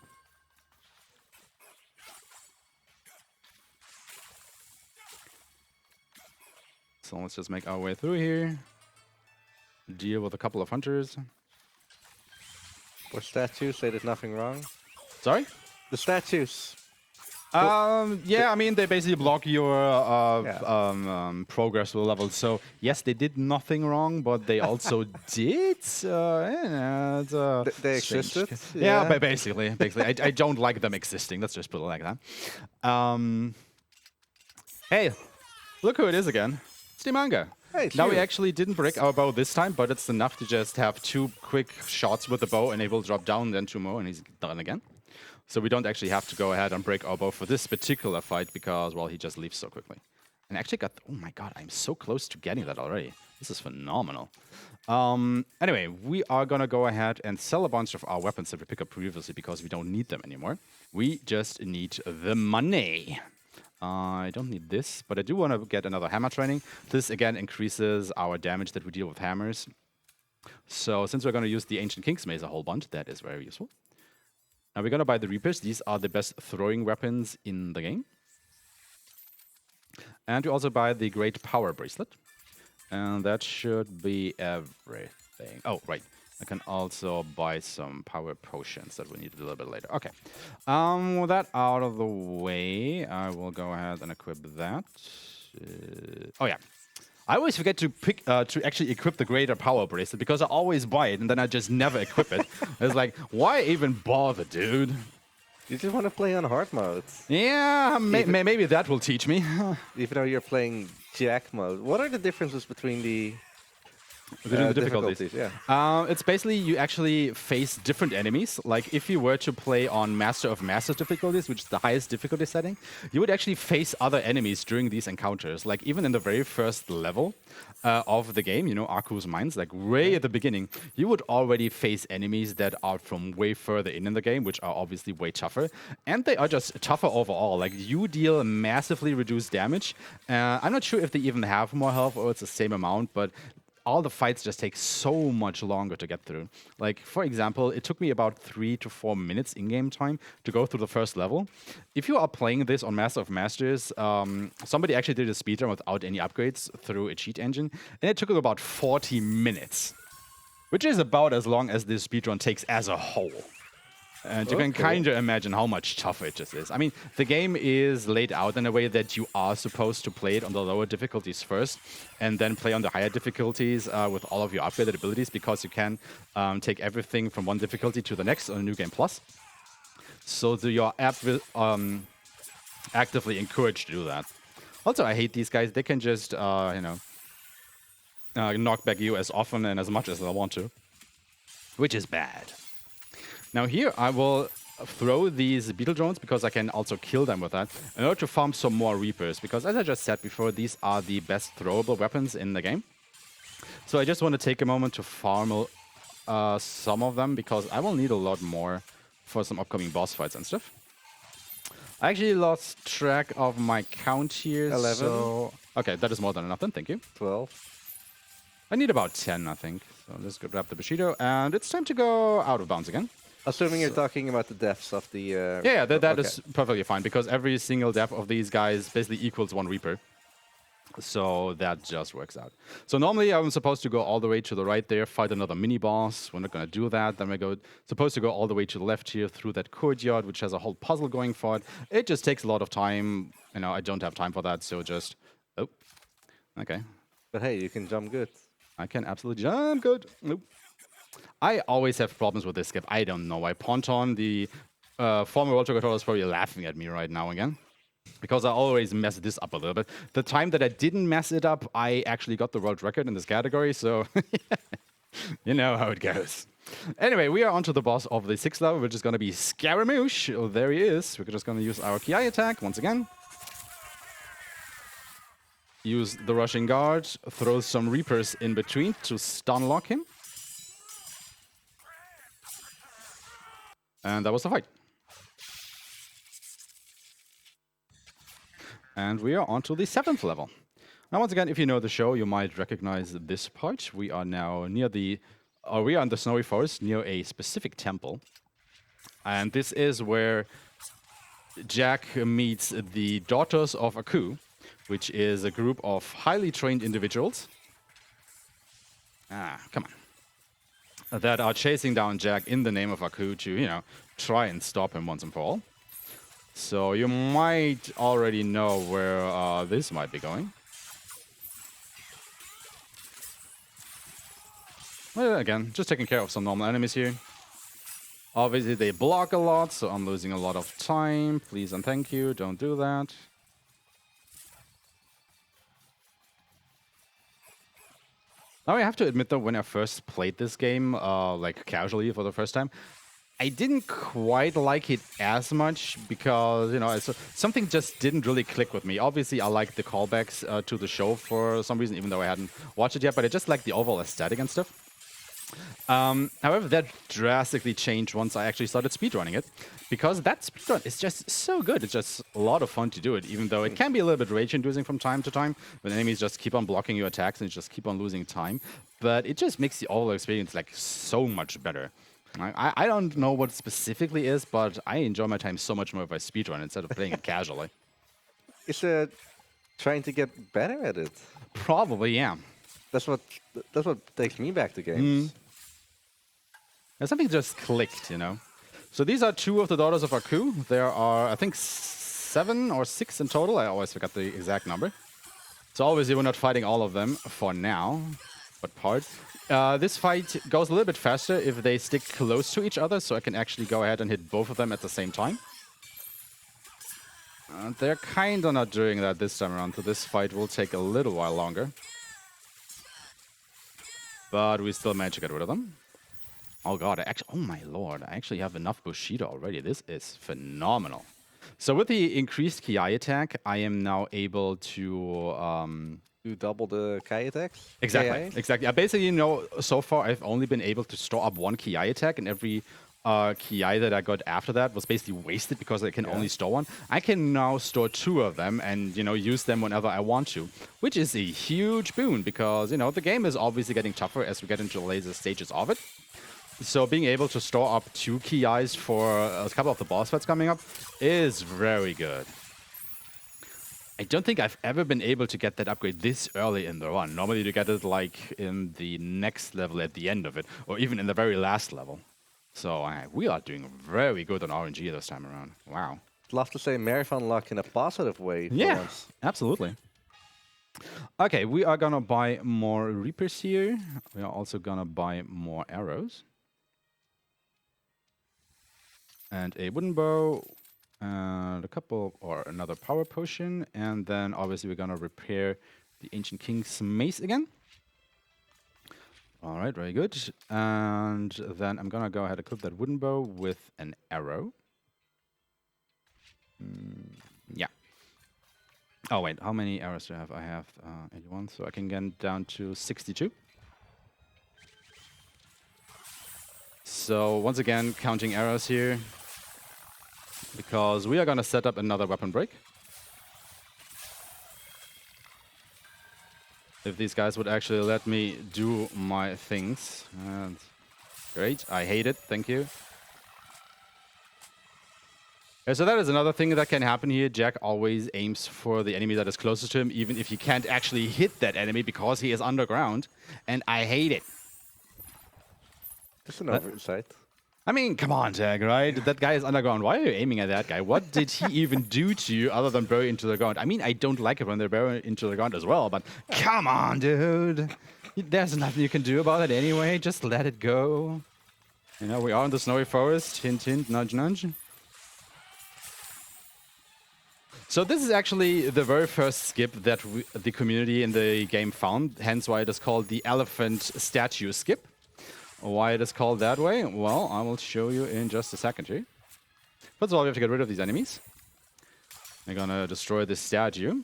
So let's just make our way through here. Deal with a couple of hunters.
For statues, they did nothing wrong.
Sorry?
The statues.
Yeah, I mean, they basically block your progress level. So, yes, they did nothing wrong, but they also did.
They existed?
Yeah, but basically. I don't like them existing. Let's just put it like that. Hey, look who it is again. It's the manga.
Hey,
now we actually didn't break our bow this time, but it's enough to just have 2 quick shots with the bow, and it will drop down, then 2 more, and he's done again. So we don't actually have to go ahead and break our bow for this particular fight because, well, he just leaves so quickly. And actually got... Oh my god, I'm so close to getting that already. This is phenomenal. Anyway, we are going to go ahead and sell a bunch of our weapons that we picked up previously because we don't need them anymore. We just need the money. I don't need this, but I do want to get another hammer training. This, again, increases our damage that we deal with hammers. So since we're going to use the Ancient King's Mace a whole bunch, that is very useful. Now we're going to buy the Reapers. These are the best throwing weapons in the game. And we also buy the Great Power Bracelet. And that should be everything. Oh, right. I can also buy some power potions that we need a little bit later. Okay. With that out of the way, I will go ahead and equip that. Oh, yeah. I always forget to pick to actually equip the greater power bracelet because I always buy it and then I just never equip it. It's like, why even bother, dude?
You just want to play on hard mode.
Yeah, maybe that will teach me.
Even though you're playing Jack mode. What are the differences between the
difficulties?
Yeah.
It's basically you actually face different enemies. Like if you were to play on Master of Masters difficulties, which is the highest difficulty setting, you would actually face other enemies during these encounters. Like even in the very first level of the game, you know, Aku's Mines, like way at the beginning, you would already face enemies that are from way further in the game, which are obviously way tougher. And they are just tougher overall. Like you deal massively reduced damage. I'm not sure if they even have more health or it's the same amount, but all the fights just take so much longer to get through. Like, for example, it took me about 3 to 4 minutes in-game time to go through the first level. If you are playing this on Master of Masters, somebody actually did a speedrun without any upgrades through a cheat engine, and it took about 40 minutes, which is about as long as this speedrun takes as a whole. And you can kind of imagine how much tougher it just is. I mean, the game is laid out in a way that you are supposed to play it on the lower difficulties first, and then play on the higher difficulties with all of your upgraded abilities, because you can take everything from one difficulty to the next on a New Game Plus. So you're actively encouraged to do that. Also, I hate these guys. They can just, knock back you as often and as much as they want to, which is bad. Now here, I will throw these beetle drones because I can also kill them with that in order to farm some more Reapers, because as I just said before, these are the best throwable weapons in the game. So I just want to take a moment to farm some of them, because I will need a lot more for some upcoming boss fights and stuff. I actually lost track of my count here.
11.
So okay, that is more than enough then, thank you.
12.
I need about 10, I think. So let's go grab the Bushido, and it's time to go out of bounds again.
Assuming you're talking about the deaths of the...
Yeah, that is perfectly fine, because every single death of these guys basically equals 1 Reaper. So that just works out. So normally I'm supposed to go all the way to the right there, fight another mini-boss. We're not going to do that. Then we're supposed to go all the way to the left here through that courtyard, which has a whole puzzle going for it. It just takes a lot of time. You know, I don't have time for that, so just... Oh, okay.
But hey, you can jump good.
I can absolutely jump good. Nope. I always have problems with this skip. I don't know why. Ponton, the former World Tour controller, is probably laughing at me right now again, because I always mess this up a little bit. The time that I didn't mess it up, I actually got the world record in this category, so you know how it goes. Anyway, we are on to the boss of the 6th level, which is going to be Scaramouche. Oh, there he is. We're just going to use our Ki attack once again. Use the rushing guard, throw some Reapers in between to stun lock him. And that was the fight. And we are on to the 7th level. Now, once again, if you know the show, you might recognize this part. We are now near we are in the snowy forest near a specific temple. And this is where Jack meets the Daughters of Aku, which is a group of highly trained individuals. Come on. That are chasing down Jack in the name of Aku to, you know, try and stop him once and for all. So you might already know where this might be going. Well, again, just taking care of some normal enemies here. Obviously, they block a lot, so I'm losing a lot of time. Please and thank you, don't do that. Now, I have to admit, though, when I first played this game, like casually for the first time, I didn't quite like it as much because, you know, something just didn't really click with me. Obviously, I like the callbacks to the show for some reason, even though I hadn't watched it yet, but I just like the overall aesthetic and stuff. However, that drastically changed once I actually started speedrunning it, because that speedrun is just so good. It's just a lot of fun to do it, even though it can be a little bit rage-inducing from time to time, when enemies just keep on blocking your attacks and you just keep on losing time. But it just makes the overall experience like so much better. I don't know what it specifically is, but I enjoy my time so much more if I speedrun instead of playing it casually.
Is it trying to get better at it?
Probably, yeah.
That's what takes me back to games.
And something just clicked, you know. So these are 2 of the Daughters of Aku. There are, I think, 7 or 6 in total. I always forget the exact number. So obviously we're not fighting all of them for now, but part. This fight goes a little bit faster if they stick close to each other, so I can actually go ahead and hit both of them at the same time. They're kind of not doing that this time around, so this fight will take a little while longer. But we still managed to get rid of them. Oh god, oh my lord, I actually have enough Bushido already. This is phenomenal. So with the increased Ki attack, I am now able to...
Do double the Kai attacks?
Exactly,
KI?
exactly. Basically, you know, so far I've only been able to store up one Ki attack, and every Ki that I got after that was basically wasted because I can only store one. I can now store 2 of them and, you know, use them whenever I want to, which is a huge boon because, you know, the game is obviously getting tougher as we get into the later stages of it. So being able to store up 2 Ki's for a couple of the boss fights coming up is very good. I don't think I've ever been able to get that upgrade this early in the run. Normally you get it like in the next level at the end of it, or even in the very last level. So we are doing very good on RNG this time around. Wow.
I'd love to say marathon luck in a positive way. For
Yeah,
once.
absolutely. Okay, we are gonna buy more Reapers here. We are also gonna buy more arrows. And a wooden bow. And a couple, or another power potion, and then obviously we're gonna repair the Ancient King's mace again. All right, very good. And then I'm gonna go ahead and equip that wooden bow with an arrow. Yeah. Oh wait, how many arrows do I have? I have 81, so I can get down to 62. So once again, counting arrows here, because we are going to set up another weapon break. If these guys would actually let me do my things. And great, I hate it, thank you. Okay, so that is another thing that can happen here. Jack always aims for the enemy that is closest to him, even if he can't actually hit that enemy because he is underground. And I hate it.
Just an oversight.
I mean, come on, Jack, right? That guy is underground. Why are you aiming at that guy? What did he even do to you other than bury into the ground? I mean, I don't like it when they bury into the ground as well, but come on, dude. There's nothing you can do about it anyway. Just let it go. You know, we are in the snowy forest. Hint, hint, nudge, nudge. So this is actually the very first skip that the community in the game found, hence why it is called the elephant statue skip. Why it is called that way? Well, I will show you in just a second here. First of all, we have to get rid of these enemies. We're gonna destroy this statue.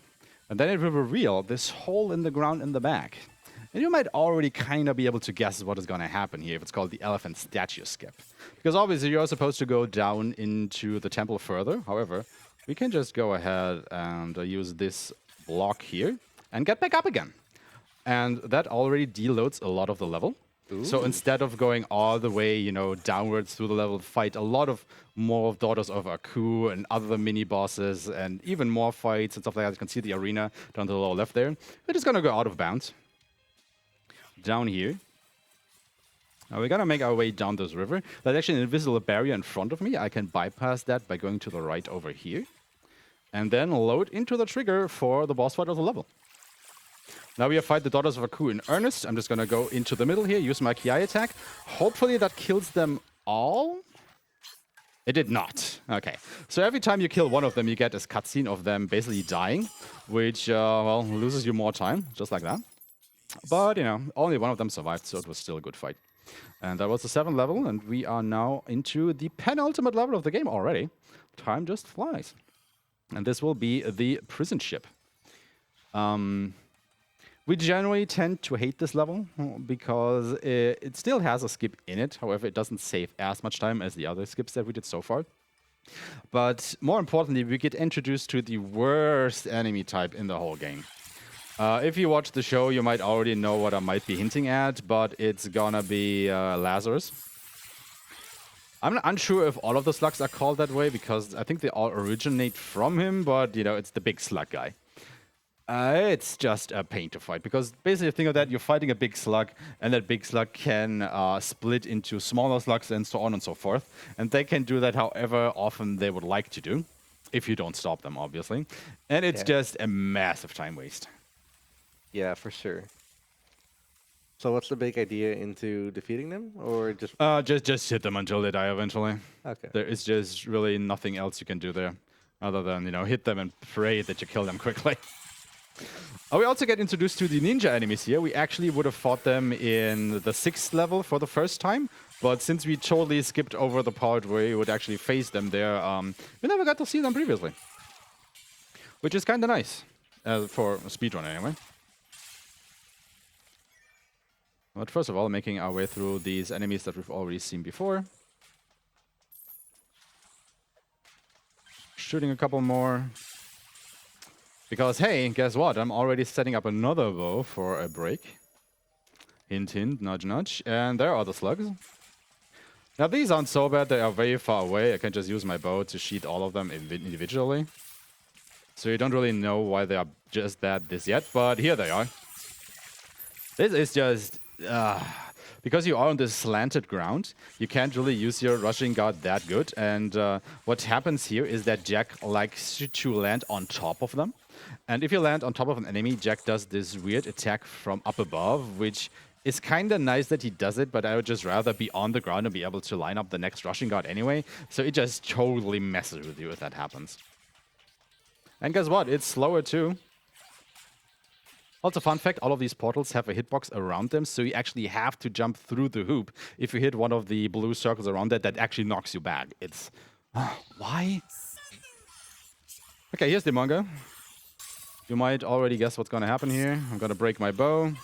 And then it will reveal this hole in the ground in the back. And you might already kind of be able to guess what is gonna happen here if it's called the elephant statue skip. Because obviously you're supposed to go down into the temple further. However, we can just go ahead and use this block here and get back up again. And that already deloads a lot of the level. Ooh. So instead of going all the way, you know, downwards through the level, fight a lot of more Daughters of Aku and other mini bosses and even more fights and stuff like that. You can see the arena down to the lower left there. We're just gonna go out of bounds. Down here. Now we're gonna make our way down this river. There's actually an invisible barrier in front of me. I can bypass that by going to the right over here. And then load into the trigger for the boss fight of the level. Now we have fight the Daughters of Aku in earnest. I'm just going to go into the middle here, use my Ki attack. Hopefully that kills them all. It did not. Okay. So every time you kill one of them, you get this cutscene of them basically dying, which, well, loses you more time, just like that. But, you know, only one of them survived, so it was still a good fight. And that was the 7th level, and we are now into the penultimate level of the game already. Time just flies. And this will be the prison ship. We generally tend to hate this level because it still has a skip in it. However, it doesn't save as much time as the other skips that we did so far. But more importantly, we get introduced to the worst enemy type in the whole game. If you watch the show, you might already know what I might be hinting at, but it's gonna be Lazarus. I'm unsure if all of the slugs are called that way because I think they all originate from him, but, you know, it's the big slug guy. It's just a pain to fight, because basically think of that, you're fighting a big slug, and that big slug can split into smaller slugs and so on and so forth. And they can do that however often they would like to do, if you don't stop them, obviously. And it's just a massive time waste.
Yeah, for sure. So what's the big idea into defeating them, or just
Just hit them until they die eventually.
okay?
There is just really nothing else you can do there, other than hit them and pray that you kill them quickly. We also get introduced to the ninja enemies here. We actually would have fought them in the 6th level for the first time, but since we totally skipped over the part where you would actually face them there, we never got to see them previously, which is kind of nice for a speedrun anyway. But first of all, making our way through these enemies that we've already seen before. Shooting a couple more. Because, hey, guess what? I'm already setting up another bow for a break. Hint, hint, nudge, nudge. And there are the slugs. Now, these aren't so bad. They are very far away. I can just use my bow to shoot all of them individually. So you don't really know why they are just bad this yet, but here they are. This is just... because you are on this slanted ground, you can't really use your rushing guard that good. And what happens here is that Jack likes to land on top of them. And if you land on top of an enemy, Jack does this weird attack from up above, which is kind of nice that he does it, but I would just rather be on the ground and be able to line up the next rushing guard anyway. So it just totally messes with you if that happens. And guess what? It's slower too. Also, fun fact, all of these portals have a hitbox around them, so you actually have to jump through the hoop. If you hit one of the blue circles around that, that actually knocks you back. It's... why? Okay, here's the manga. You might already guess what's going to happen here. I'm going to break my bow.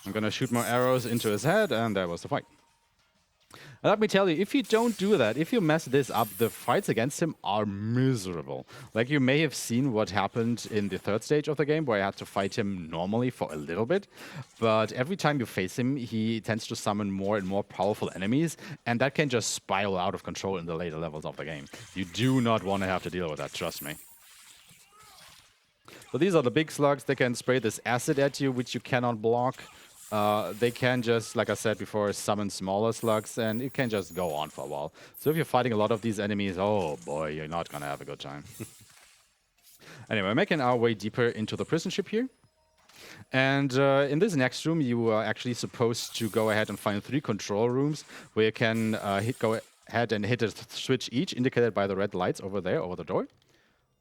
I'm going to shoot more arrows into his head, and there was the fight. And let me tell you, if you don't do that, if you mess this up, the fights against him are miserable. Like, you may have seen what happened in the 3rd stage of the game, where I had to fight him normally for a little bit. But every time you face him, he tends to summon more and more powerful enemies, and that can just spiral out of control in the later levels of the game. You do not want to have to deal with that, trust me. So these are the big slugs. They can spray this acid at you, which you cannot block. They can just, like I said before, summon smaller slugs, and it can just go on for a while. So if you're fighting a lot of these enemies, oh boy, you're not going to have a good time. Anyway, making our way deeper into the prison ship here. And in this next room, you are actually supposed to go ahead and find 3 control rooms where you can go ahead and hit a switch each, indicated by the red lights over there, over the door.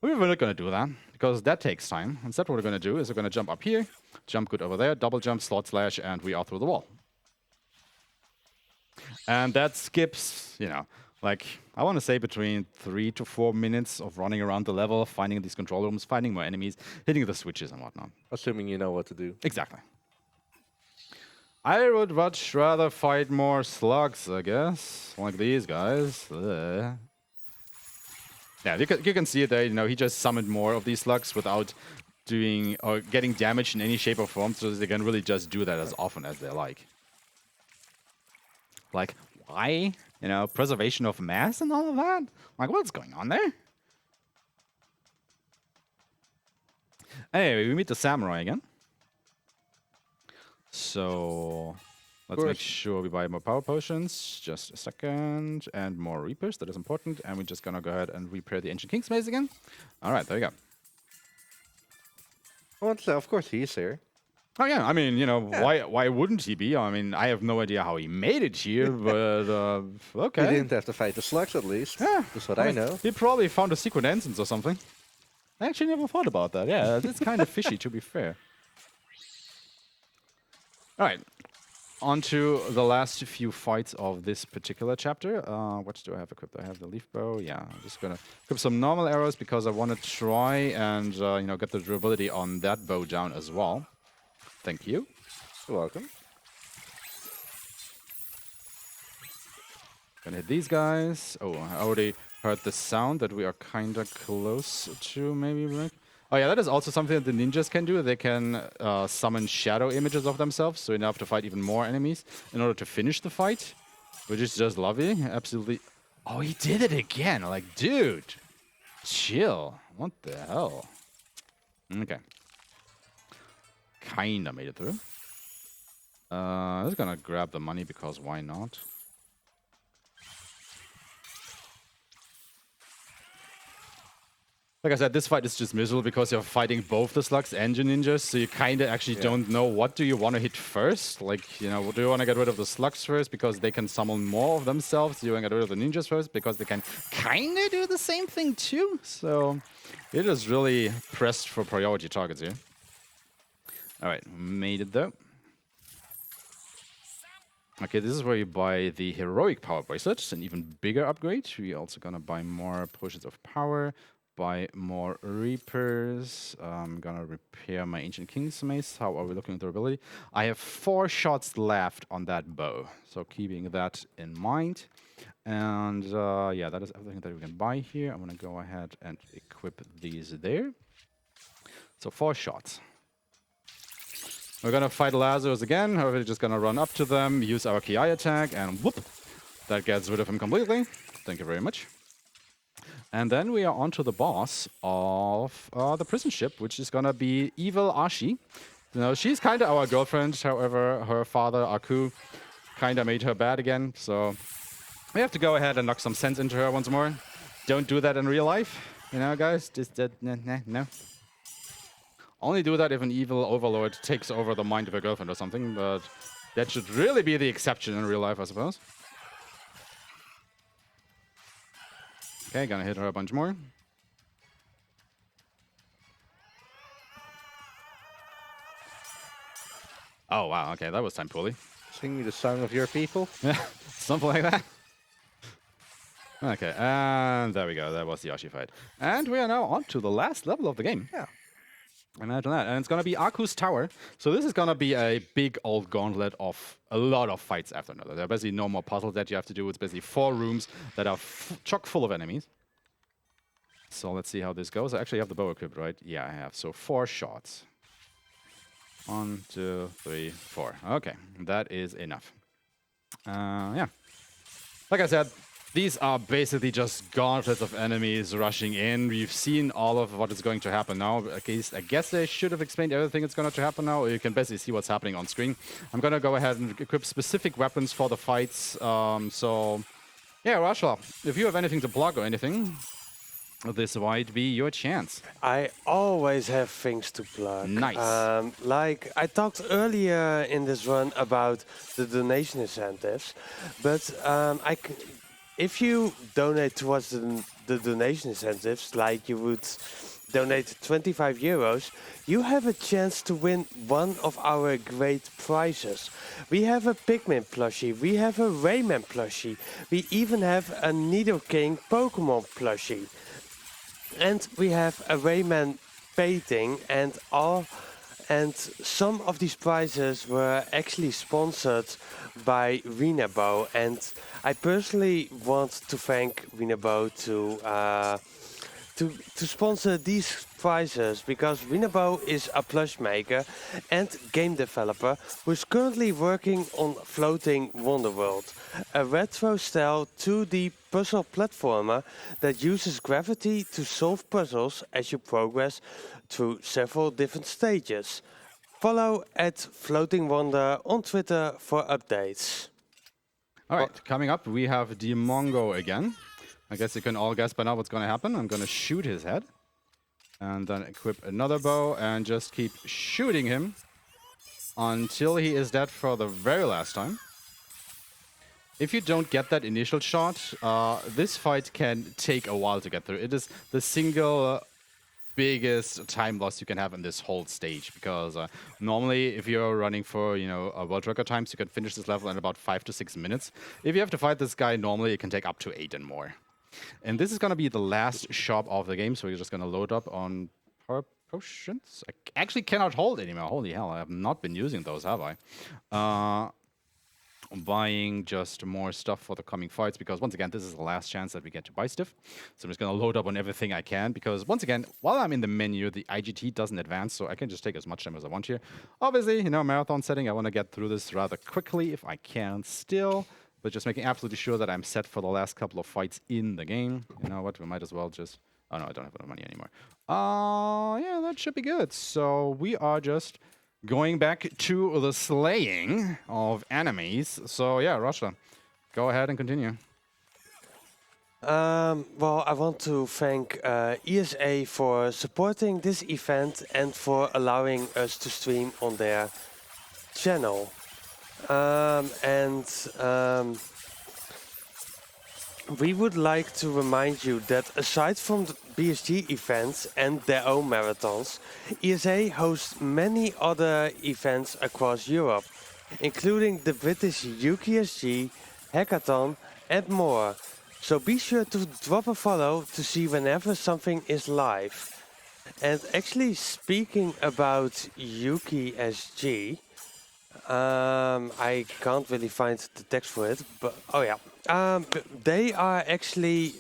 We're not going to do that, because that takes time. Instead, what we're going to do is we're going to jump up here, jump good over there, double jump, slot slash, and we are through the wall. And that skips, like, I want to say between 3 to 4 minutes of running around the level, finding these control rooms, finding more enemies, hitting the switches and whatnot.
Assuming you know what to do.
Exactly. I would much rather fight more slugs, I guess, like these guys. Ugh. Yeah, you can see it there, he just summoned more of these slugs without doing or getting damaged in any shape or form, so they can really just do that as often as they like. Like, why? Preservation of mass and all of that? Like, what's going on there? Anyway, we meet the samurai again. So... let's make sure we buy more power potions. Just a second. And more reapers. That is important. And we're just going to go ahead and repair the Ancient King's Maze again. All right, there you go.
Well, of course he's here.
Oh, yeah. I mean, why wouldn't he be? I mean, I have no idea how he made it here, but okay.
He didn't have to fight the slugs, at least.
Yeah.
That's what I know.
He probably found a secret entrance or something. I actually never thought about that. Yeah, that's kind of fishy, to be fair. All right. On to the last few fights of this particular chapter. What do I have equipped? I have the leaf bow. Yeah, I'm just going to equip some normal arrows because I want to try and get the durability on that bow down as well. Thank you.
You're welcome.
Gonna hit these guys. Oh, I already heard the sound that we are kind of close to maybe break. Oh yeah, that is also something that the ninjas can do. They can summon shadow images of themselves, so you have to fight even more enemies in order to finish the fight, which is just lovely. Absolutely. Oh, he did it again. Like, dude, chill. What the hell? Okay. Kinda made it through. I'm just gonna grab the money because why not? Like I said, this fight is just miserable because you're fighting both the slugs and your ninjas, so you kind of actually don't know what do you want to hit first. Like, you know, do you want to get rid of the slugs first because they can summon more of themselves? Do you want to get rid of the ninjas first because they can kind of do the same thing too? So it is really pressed for priority targets here. All right, made it though. Okay, this is where you buy the heroic power bracelet, an even bigger upgrade. We're also gonna buy more potions of power. Buy more Reapers. I'm gonna repair my Ancient King's Mace. How are we looking at durability? I have 4 shots left on that bow, so keeping that in mind. And yeah, that is everything that we can buy here. I'm gonna go ahead and equip these there. So 4 shots. We're gonna fight Lazarus again. However, we're just gonna run up to them, use our Ki attack, and whoop! That gets rid of him completely. Thank you very much. And then we are on to the boss of the prison ship, which is gonna be Evil Ashi. You know, she's kind of our girlfriend. However, her father, Aku, kind of made her bad again. So we have to go ahead and knock some sense into her once more. Don't do that in real life, you know, guys. Just no. Only do that if an evil overlord takes over the mind of a girlfriend or something. But that should really be the exception in real life, I suppose. Okay, gonna hit her a bunch more. Oh, wow, okay, that was timed poorly.
Sing me the song of your people.
Yeah, something like that. Okay, and there we go. That was the Ashi fight. And we are now on to the last level of the game.
Yeah.
Imagine that. And it's going to be Aku's Tower. So this is going to be a big old gauntlet of a lot of fights after another. There are basically no more puzzles that you have to do. It's basically 4 rooms that are chock full of enemies. So let's see how this goes. I actually have the bow equipped, right? Yeah, I have. So 4 shots. 1, 2, 3, 4. Okay, that is enough. Yeah. Like I said, these are basically just gauntlets of enemies rushing in. We've seen all of what is going to happen now. I guess they should have explained everything that's going to happen now. You can basically see what's happening on screen. I'm going to go ahead and equip specific weapons for the fights. So, yeah, Rashla, if you have anything to plug or anything, this might be your chance.
I always have things to plug.
Nice.
Like I talked earlier in this run about the donation incentives, but if you donate towards the donation incentives, like you would donate 25 euros, you have a chance to win one of our great prizes. We have a Pikmin plushie, we have a Rayman plushie, we even have a Nidoking Pokemon plushie. And we have a Rayman painting and some of these prizes were actually sponsored by Winabo, and I personally want to thank Winabo to sponsor these prizes, because Winabo is a plush maker and game developer who is currently working on Floating Wonderworld, a retro-style 2D puzzle platformer that uses gravity to solve puzzles as you progress through several different stages. Follow @FloatingWonder on Twitter for updates.
All right, coming up, we have Dimongo again. I guess you can all guess by now what's going to happen. I'm going to shoot his head. And then equip another bow and just keep shooting him until he is dead for the very last time. If you don't get that initial shot, this fight can take a while to get through. It is the single biggest time loss you can have in this whole stage, because normally if you're running for, you know, a world record times, you can finish this level in about 5 to 6 minutes. If you have to fight this guy, normally it can take up to 8 and more. And this is going to be the last shop of the game, so we're just going to load up on potions. I actually cannot hold anymore. Holy hell, I have not been using those, have I? Buying just more stuff for the coming fights, because once again, this is the last chance that we get to buy stuff. So I'm just going to load up on everything I can, because once again, while I'm in the menu, the IGT doesn't advance, so I can just take as much time as I want here. Obviously, you know, marathon setting, I want to get through this rather quickly if I can still, but just making absolutely sure that I'm set for the last couple of fights in the game. You know what, we might as well just... Oh no, I don't have enough money anymore. Yeah, that should be good. So we are just going back to the slaying of enemies. So yeah, Russia, go ahead and continue.
Well, I want to thank ESA for supporting this event and for allowing us to stream on their channel. We would like to remind you that aside from the BSG events and their own marathons, ESA hosts many other events across Europe, including the British UKSG, Hackathon, and more. So be sure to drop a follow to see whenever something is live. And actually, speaking about UKSG, I can't really find the text for it, but oh yeah. They are actually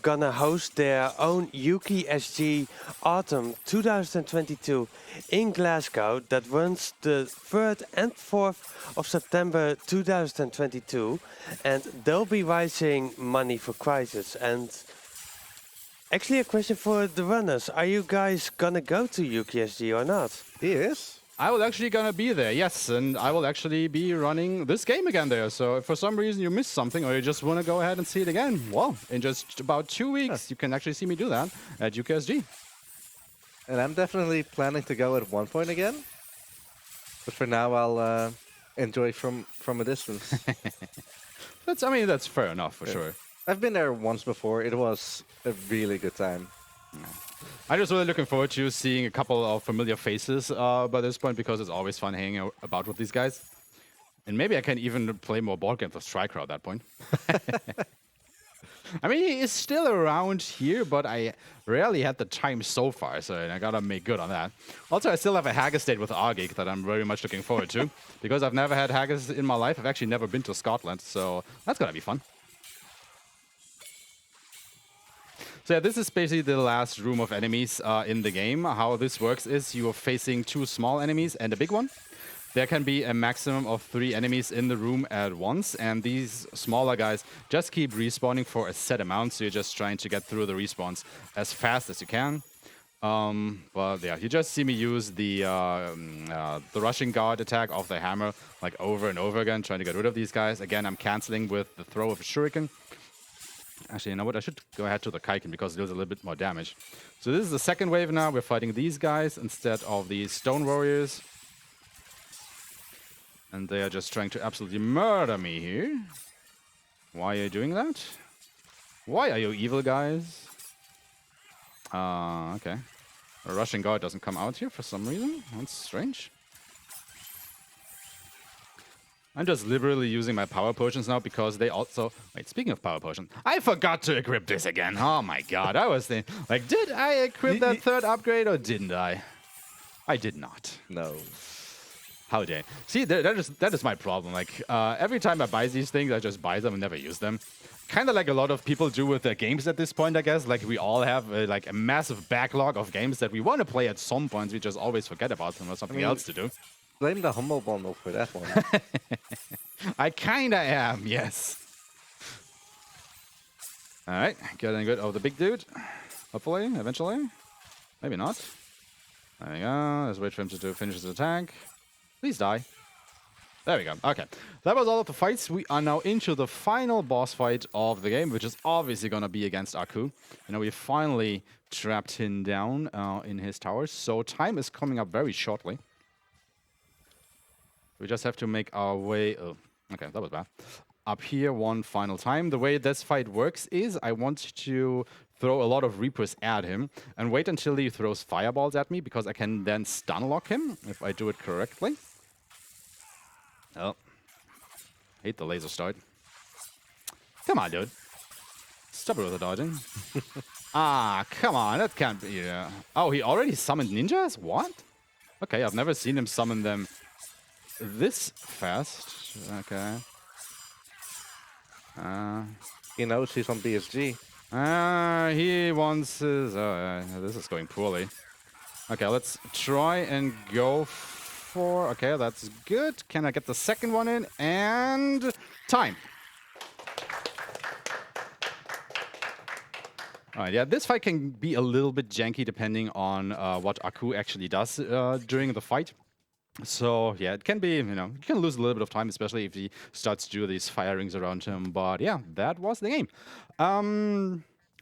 gonna host their own UKSG Autumn 2022 in Glasgow that runs the 3rd and 4th of September 2022, and they'll be raising money for Crisis. And actually, a question for the runners: are you guys gonna go to UKSG or not?
He is.
I will actually gonna be there, yes, and I will actually be running this game again there. So if for some reason you missed something or you just want to go ahead and see it again, well, in just about 2 weeks, you can actually see me do that at UKSG.
And I'm definitely planning to go at one point again. But for now, I'll enjoy from a distance.
That's fair enough for sure.
I've been there once before. It was a really good time.
I'm just really looking forward to seeing a couple of familiar faces by this point, because it's always fun hanging about with these guys. And maybe I can even play more board games with Striker at that point. I mean, he is still around here, but I rarely had the time so far, so I gotta make good on that. Also, I still have a Haggis date with Argeek that I'm very much looking forward to, because I've never had Haggis in my life. I've actually never been to Scotland, so that's gonna be fun. So yeah, this is basically the last room of enemies in the game. How this works is you are facing 2 small enemies and a big one. There can be a maximum of 3 enemies in the room at once, and these smaller guys just keep respawning for a set amount, so you're just trying to get through the respawns as fast as you can. But yeah, you just see me use the rushing guard attack of the hammer like over and over again, trying to get rid of these guys. Again, I'm canceling with the throw of a shuriken. Actually, you know what? I should go ahead to the Kaiken because it deals a little bit more damage. So this is the second wave now. We're fighting these guys instead of the Stone Warriors. And they are just trying to absolutely murder me here. Why are you doing that? Why are you evil guys? Okay. A Russian guard doesn't come out here for some reason. That's strange. I'm just liberally using my power potions now because they also... Wait, speaking of power potion, I forgot to equip this again. Oh my god, I was thinking... Like, did I equip that 3rd upgrade or didn't I? I did not.
No.
How dare. See, that is my problem. Like, every time I buy these things, I just buy them and never use them. Kind of like a lot of people do with their games at this point, I guess. Like, we all have like a massive backlog of games that we want to play at some point. We just always forget about them or something else to do.
Blame the Humble Bundle for that one.
I kinda am, yes. Alright, getting rid of the big dude. Hopefully, eventually. Maybe not. There we go. Let's wait for him to finish his attack. Please die. There we go. Okay. That was all of the fights. We are now into the final boss fight of the game, which is obviously gonna be against Aku. You know, we finally trapped him down in his towers, so time is coming up very shortly. We just have to make our way... Oh, okay, that was bad. Up here one final time. The way this fight works is I want to throw a lot of Reapers at him and wait until he throws fireballs at me, because I can then stun lock him if I do it correctly. Oh. Hate the laser start. Come on, dude. Stop it with the dodging. Ah, come on. That can't be... Oh, he already summoned ninjas? What? Okay, I've never seen him summon them this fast. Okay.
He knows he's on BSG.
He wants his... this is going poorly. Okay, let's try and go for... Okay, that's good. Can I get the second one in? And... time! Alright, yeah, this fight can be a little bit janky depending on what Aku actually does during the fight. So yeah, it can be, you can lose a little bit of time, especially if he starts to do these firings around him. But yeah, that was the game.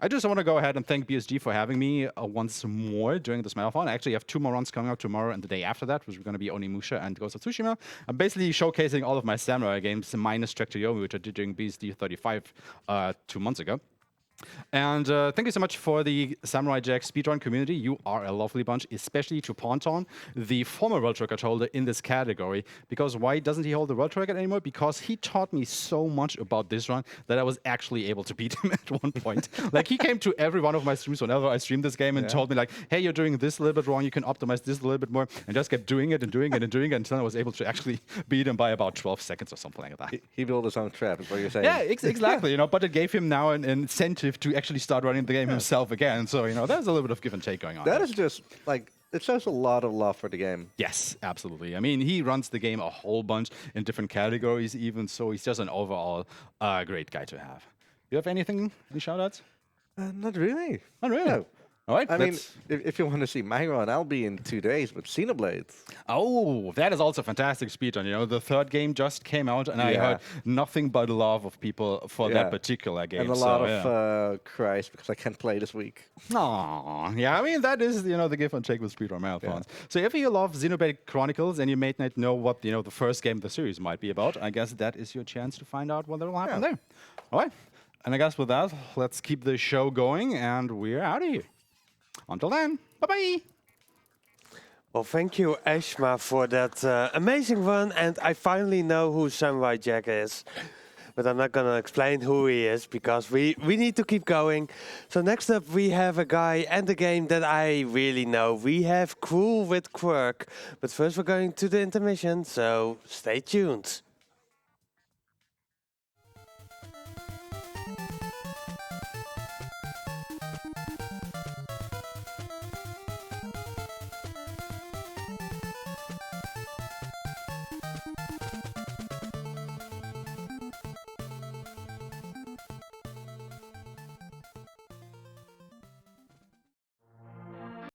I just want to go ahead and thank BSG for having me once more during this marathon. I actually have 2 more runs coming up tomorrow and the day after that, which are going to be Onimusha and Ghost of Tsushima. I'm basically showcasing all of my samurai games minus Trek to Yomi, which I did during BSD 35 2 months ago. And thank you so much for the Samurai Jack speedrun community. You are a lovely bunch, especially to Ponton, the former world record holder in this category. Because why doesn't he hold the world record anymore? Because he taught me so much about this run that I was actually able to beat him at one point. Like, he came to every one of my streams whenever I streamed this game and told me, like, hey, you're doing this a little bit wrong, you can optimize this a little bit more, and just kept doing it and doing it and doing it until I was able to actually beat him by about 12 seconds or something like that.
He built his own trap, is what you're saying.
Yeah, exactly. But it gave him now an incentive to actually start running the game himself again. So, there's a little bit of give and take going on.
That is just, like, it shows a lot of love for the game.
Yes, absolutely. I mean, he runs the game a whole bunch in different categories even, so he's just an overall great guy to have. You have anything, any shout-outs?
Not really.
Not really?
No.
All right.
I mean, if you want to see my run, I'll be in 2 days with Xenoblade.
Oh, that is also fantastic speedrun. The 3rd game just came out, and I heard nothing but love of people for that particular game.
And a lot of cries because I can't play this week.
Aww. Yeah, I mean, that is, the give and take with speedrun marathons. So if you love Xenoblade Chronicles and you may not know what, the first game of the series might be about, I guess that is your chance to find out what will happen there. All right. And I guess with that, let's keep the show going, and we're out of here. Until then, bye-bye.
Well, thank you, Aeshmah, for that amazing run. And I finally know who Samurai Jack is. But I'm not going to explain who he is because we need to keep going. So next up, we have a guy and a game that I really know. We have Cruel with Quirk. But first, we're going to the intermission, so stay tuned.